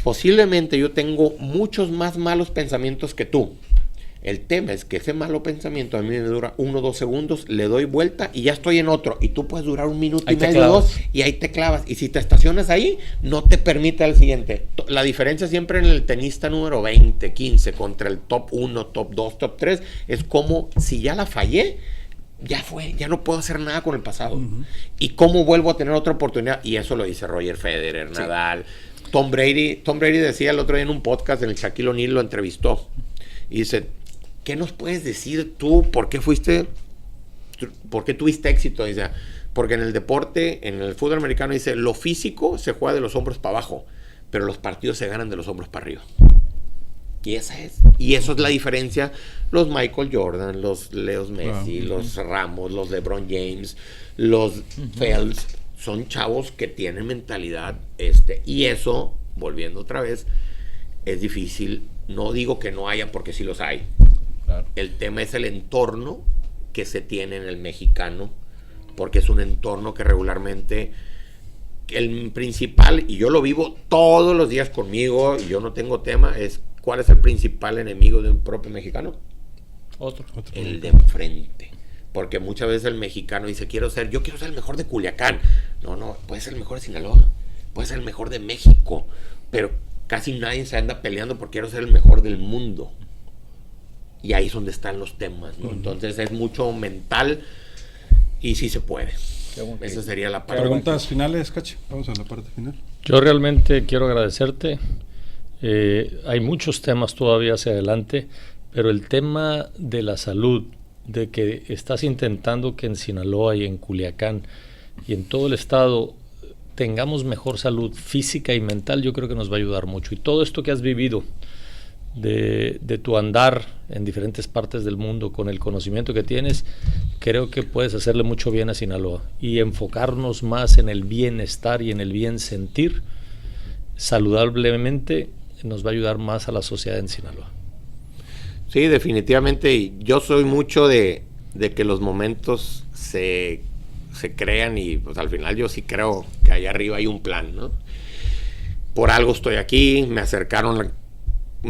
Posiblemente yo tengo muchos más malos pensamientos que tú. El tema es que ese malo pensamiento a mí me dura 1 o 2 segundos, le doy vuelta y ya estoy en otro. Y tú puedes durar 1 minuto y medio, 2, y ahí te clavas. Y si te estacionas ahí, no te permite el siguiente. La diferencia siempre en el tenista número 20, 15 contra el top 1, top 2, top 3, es como si ya la fallé, ya fue, ya no puedo hacer nada con el pasado. ¿Y cómo vuelvo a tener otra oportunidad? Y eso lo dice Roger Federer, Nadal, Tom Brady. Tom Brady decía el otro día en un podcast, en el Shaquille O'Neal lo entrevistó, y dice, ¿qué nos puedes decir tú? ¿Por qué tuviste éxito? Dice, porque en el deporte, en el fútbol americano, dice, lo físico se juega de los hombros para abajo, pero los partidos se ganan de los hombros para arriba. Y eso es la diferencia. Los Michael Jordan, los Leo Messi, los Ramos, los LeBron James, los Phelps, son chavos que tienen mentalidad, y eso, volviendo otra vez, es difícil. No digo que no haya, porque sí los hay. Claro. El tema es el entorno que se tiene en el mexicano, porque es un entorno que regularmente, el principal, y yo lo vivo todos los días conmigo, y yo no tengo tema, es ¿cuál es el principal enemigo de un propio mexicano? Otro. El de enfrente. Porque muchas veces el mexicano dice, yo quiero ser el mejor de Culiacán. No, puede ser el mejor de Sinaloa, puede ser el mejor de México, pero casi nadie se anda peleando porque quiero ser el mejor del mundo. Y ahí es donde están los temas, ¿no? Entonces es mucho mental y sí se puede. Esa sería la parte. ¿Preguntas finales, Cachi? Vamos a la parte final. Yo realmente quiero agradecerte. Hay muchos temas todavía hacia adelante, pero el tema de la salud, de que estás intentando que en Sinaloa y en Culiacán y en todo el estado tengamos mejor salud física y mental, yo creo que nos va a ayudar mucho. Y todo esto que has vivido de tu andar en diferentes partes del mundo, con el conocimiento que tienes, creo que puedes hacerle mucho bien a Sinaloa y enfocarnos más en el bienestar y en el bien sentir saludablemente. Nos va a ayudar más a la sociedad en Sinaloa. Sí, definitivamente. Yo soy mucho de que los momentos se crean, y pues al final yo sí creo que allá arriba hay un plan, ¿no? Por algo estoy aquí,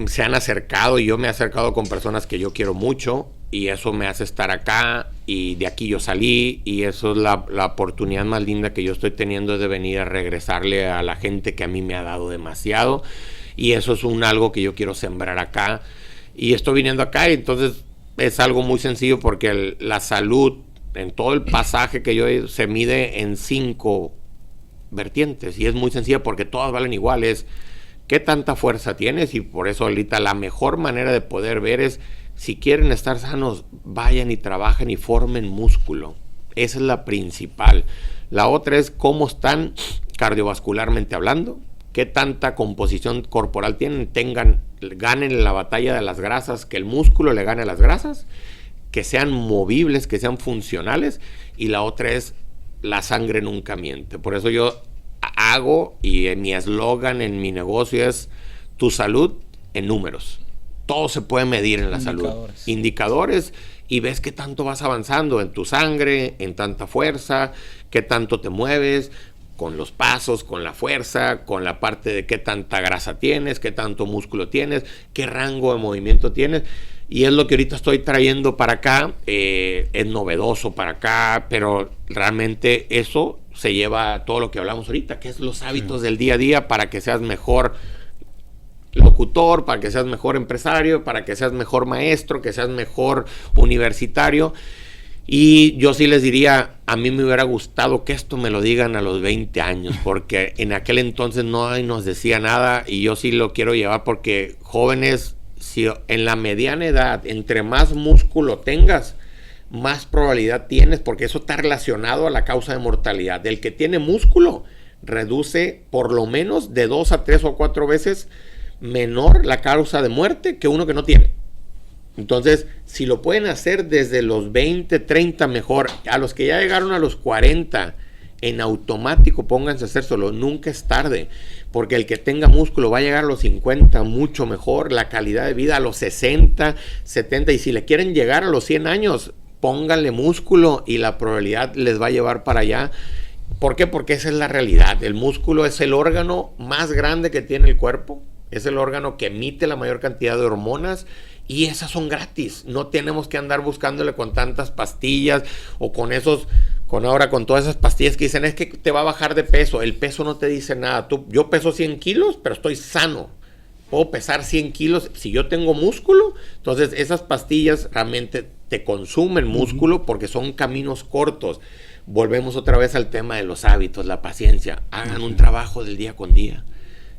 se han acercado y yo me he acercado con personas que yo quiero mucho, y eso me hace estar acá, y de aquí yo salí, y eso es la oportunidad más linda que yo estoy teniendo, es de venir a regresarle a la gente que a mí me ha dado demasiado. Y eso es algo que yo quiero sembrar acá. Y estoy viniendo acá, y entonces es algo muy sencillo, porque la salud, en todo el pasaje que yo he, se mide en 5 vertientes. Y es muy sencilla porque todas valen igual. Es qué tanta fuerza tienes, y por eso ahorita la mejor manera de poder ver es, si quieren estar sanos, vayan y trabajen y formen músculo. Esa es la principal. La otra es cómo están cardiovascularmente hablando, qué tanta composición corporal tienen, ganen la batalla de las grasas, que el músculo le gane a las grasas, que sean movibles, que sean funcionales, y la otra es la sangre nunca miente. Por eso yo hago, y mi eslogan en mi negocio es tu salud en números. Todo se puede medir en la salud. Indicadores, y ves qué tanto vas avanzando en tu sangre, en tanta fuerza, qué tanto te mueves, con los pasos, con la fuerza, con la parte de qué tanta grasa tienes, qué tanto músculo tienes, qué rango de movimiento tienes. Y es lo que ahorita estoy trayendo para acá. Es novedoso para acá, pero realmente eso se lleva a todo lo que hablamos ahorita, que es los hábitos del día a día, para que seas mejor locutor, para que seas mejor empresario, para que seas mejor maestro, que seas mejor universitario. Y yo sí les diría, a mí me hubiera gustado que esto me lo digan a los 20 años, porque en aquel entonces no nos decía nada, y yo sí lo quiero llevar, porque jóvenes, si en la mediana edad, entre más músculo tengas, más probabilidad tienes, porque eso está relacionado a la causa de mortalidad. El que tiene músculo reduce por lo menos de 2 a 3 o 4 veces menor la causa de muerte que uno que no tiene. Entonces, si lo pueden hacer desde los 20, 30, mejor. A los que ya llegaron a los 40, en automático pónganse a hacer solo. Nunca es tarde, porque el que tenga músculo va a llegar a los 50 mucho mejor. La calidad de vida a los 60, 70. Y si le quieren llegar a los 100 años, pónganle músculo y la probabilidad les va a llevar para allá. ¿Por qué? Porque esa es la realidad. El músculo es el órgano más grande que tiene el cuerpo. Es el órgano que emite la mayor cantidad de hormonas, y esas son gratis. No tenemos que andar buscándole con tantas pastillas o con todas esas pastillas que dicen es que te va a bajar de peso. El peso no te dice nada. Yo peso 100 kilos, pero estoy sano. Puedo pesar 100 kilos si yo tengo músculo. Entonces esas pastillas realmente te consumen músculo, porque son caminos cortos. Volvemos otra vez al tema de los hábitos, la paciencia. Hagan un trabajo del día con día,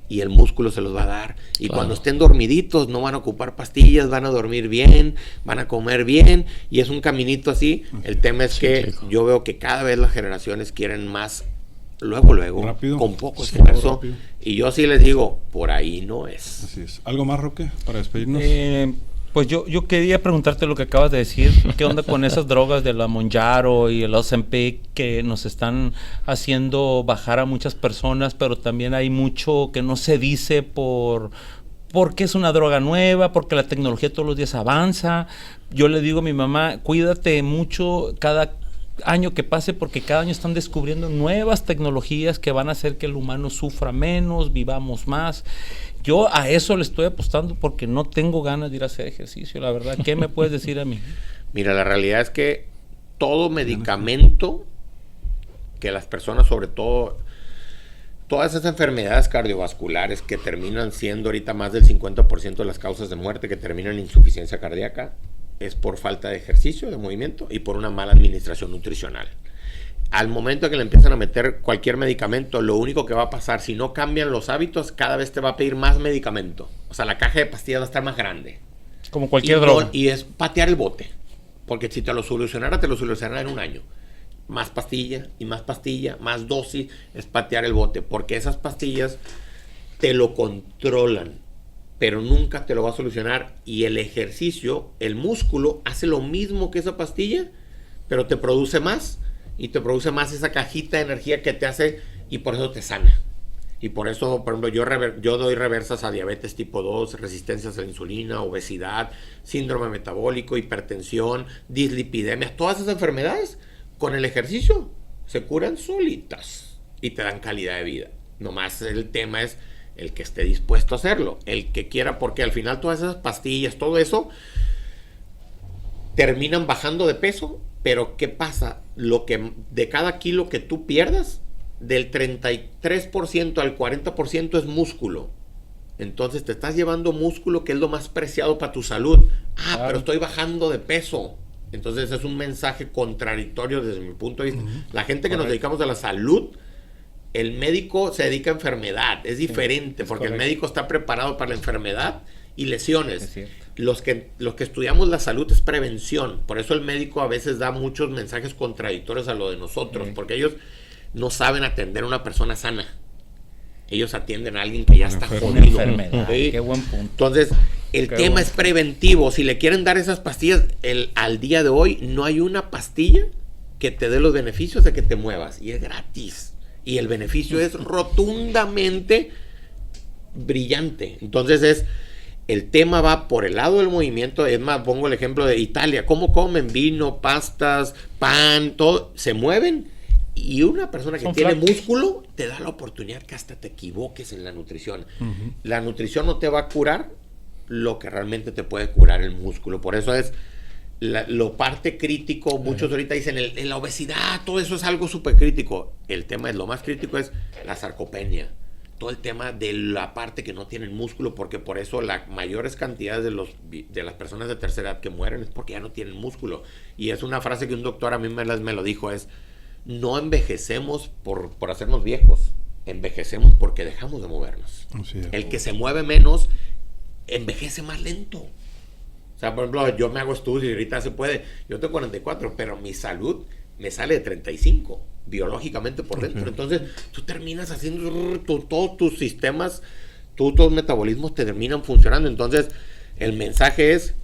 y el músculo se los va a dar. Y cuando estén dormiditos no van a ocupar pastillas, van a dormir bien, van a comer bien, y es un caminito así. El tema es que yo veo que cada vez las generaciones quieren más luego, rápido, con poco esfuerzo, y yo sí les digo, por ahí no es. Así es. ¿Algo más, Roque, para despedirnos? Pues yo quería preguntarte lo que acabas de decir. ¿Qué onda con esas drogas de la Mounjaro y el Ozempic que nos están haciendo bajar a muchas personas, pero también hay mucho que no se dice porque es una droga nueva, porque la tecnología todos los días avanza? Yo le digo a mi mamá, cuídate mucho cada año que pase, porque cada año están descubriendo nuevas tecnologías que van a hacer que el humano sufra menos, vivamos más. Yo a eso le estoy apostando, porque no tengo ganas de ir a hacer ejercicio, la verdad. ¿Qué me puedes decir a mí? Mira, la realidad es que todo medicamento que las personas, sobre todo, todas esas enfermedades cardiovasculares que terminan siendo ahorita más del 50% de las causas de muerte, que terminan en insuficiencia cardíaca, es por falta de ejercicio, de movimiento, y por una mala administración nutricional. Al momento que le empiezan a meter cualquier medicamento, lo único que va a pasar, si no cambian los hábitos, cada vez te va a pedir más medicamento. O sea, la caja de pastillas va a estar más grande. Como cualquier droga. Y es patear el bote. Porque si te lo solucionara en un año. Más pastilla, más dosis, es patear el bote. Porque esas pastillas te lo controlan, pero nunca te lo va a solucionar. Y el ejercicio, el músculo, hace lo mismo que esa pastilla, pero te produce más. Y te produce más esa cajita de energía que te hace, y por eso te sana. Y por eso, por ejemplo, yo doy reversas a diabetes tipo 2, resistencias a la insulina, obesidad, síndrome metabólico, hipertensión, dislipidemia. Todas esas enfermedades, con el ejercicio, se curan solitas y te dan calidad de vida. Nomás el tema es el que esté dispuesto a hacerlo, el que quiera, porque al final todas esas pastillas, todo eso, terminan bajando de peso. Pero ¿qué pasa? Lo que de cada kilo que tú pierdas, del 33% al 40% es músculo. Entonces te estás llevando músculo, que es lo más preciado para tu salud. Claro. Pero estoy bajando de peso. Entonces es un mensaje contradictorio desde mi punto de vista. La gente que nos dedicamos a la salud, el médico se dedica a enfermedad. Es diferente, porque el médico está preparado para la enfermedad y lesiones. Los que estudiamos la salud es prevención. Por eso el médico a veces da muchos mensajes contradictorios a lo de nosotros, porque ellos no saben atender a una persona sana. Ellos atienden a alguien que ya está jodido. Enfermedad. ¿Sí? Qué buen punto. Entonces, el tema es preventivo. Si le quieren dar esas pastillas, al día de hoy no hay una pastilla que te dé los beneficios de que te muevas. Y es gratis. Y el beneficio es rotundamente brillante. Entonces el tema va por el lado del movimiento. Es más, pongo el ejemplo de Italia. ¿Cómo comen? Vino, pastas, pan, todo. Se mueven. Y una persona que tiene músculo te da la oportunidad que hasta te equivoques en la nutrición. La nutrición no te va a curar lo que realmente te puede curar el músculo. Por eso es lo parte crítico. Muchos ahorita dicen en la obesidad, todo eso es algo súper crítico. El tema es, lo más crítico es la sarcopenia. Todo el tema de la parte que no tienen músculo, porque por eso las mayores cantidades de las personas de tercera edad que mueren es porque ya no tienen músculo. Y es una frase que un doctor a mí me lo dijo, es: no envejecemos por hacernos viejos, envejecemos porque dejamos de movernos. El que se mueve menos envejece más lento. O sea, por ejemplo, yo me hago estudios y ahorita se puede. Yo tengo 44, pero mi salud me sale de 35, biológicamente por dentro. Entonces, tú terminas haciendo todos tus sistemas, todos tus metabolismos te terminan funcionando. Entonces, el mensaje es: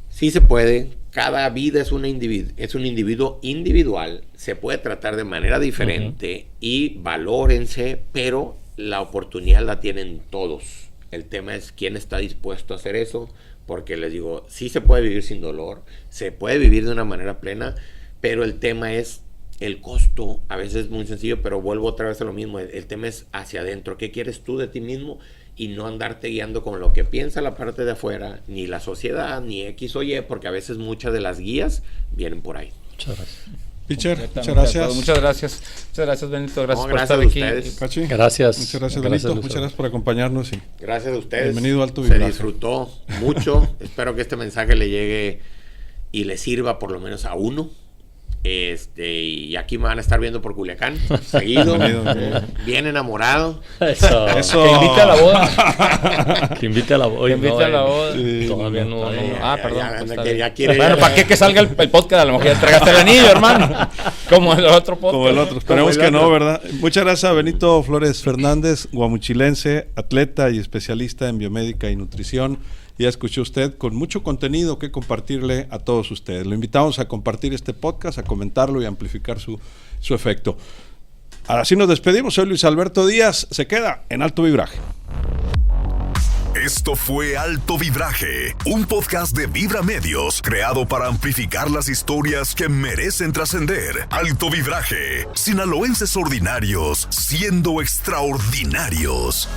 sí se puede. Cada vida es un individuo individual. Se puede tratar de manera diferente y valórense, pero la oportunidad la tienen todos. El tema es quién está dispuesto a hacer eso, porque les digo, sí se puede vivir sin dolor, se puede vivir de una manera plena, pero el tema es el costo. A veces es muy sencillo, pero vuelvo otra vez a lo mismo. El tema es hacia adentro. ¿Qué quieres tú de ti mismo? Y no andarte guiando con lo que piensa la parte de afuera, ni la sociedad, ni X o Y, porque a veces muchas de las guías vienen por ahí. Muchas gracias. Pitcher, muchas gracias. Muchas gracias. Muchas gracias, Benito. Gracias por gracias estar aquí. Ustedes. Gracias. Muchas gracias, Benito. Muchas gracias por acompañarnos. Gracias a ustedes. Bienvenido a Alto Vibraje. Se disfrutó mucho. Espero que este mensaje le llegue y le sirva por lo menos a uno. Y aquí me van a estar viendo por Culiacán seguido, bien enamorado. Eso. Que invite a la boda. Que invite a la boda. Que invite a la boda. Sí, todavía no. Perdón. Bueno, ¿para qué que salga el podcast? A lo mejor ya entregaste el anillo, hermano. Como el otro podcast. Como el otro. Esperemos que no, ¿verdad? Muchas gracias a Benito Flores Fernández, guamuchilense, atleta y especialista en biomédica y nutrición. Ya escuchó usted, con mucho contenido que compartirle a todos ustedes. Lo invitamos a compartir este podcast, a comentarlo y amplificar su efecto. Así nos despedimos. Soy Luis Alberto Díaz. Se queda en Alto Vibraje. Esto fue Alto Vibraje, un podcast de Vibra Medios, creado para amplificar las historias que merecen trascender. Alto Vibraje, sinaloenses ordinarios siendo extraordinarios.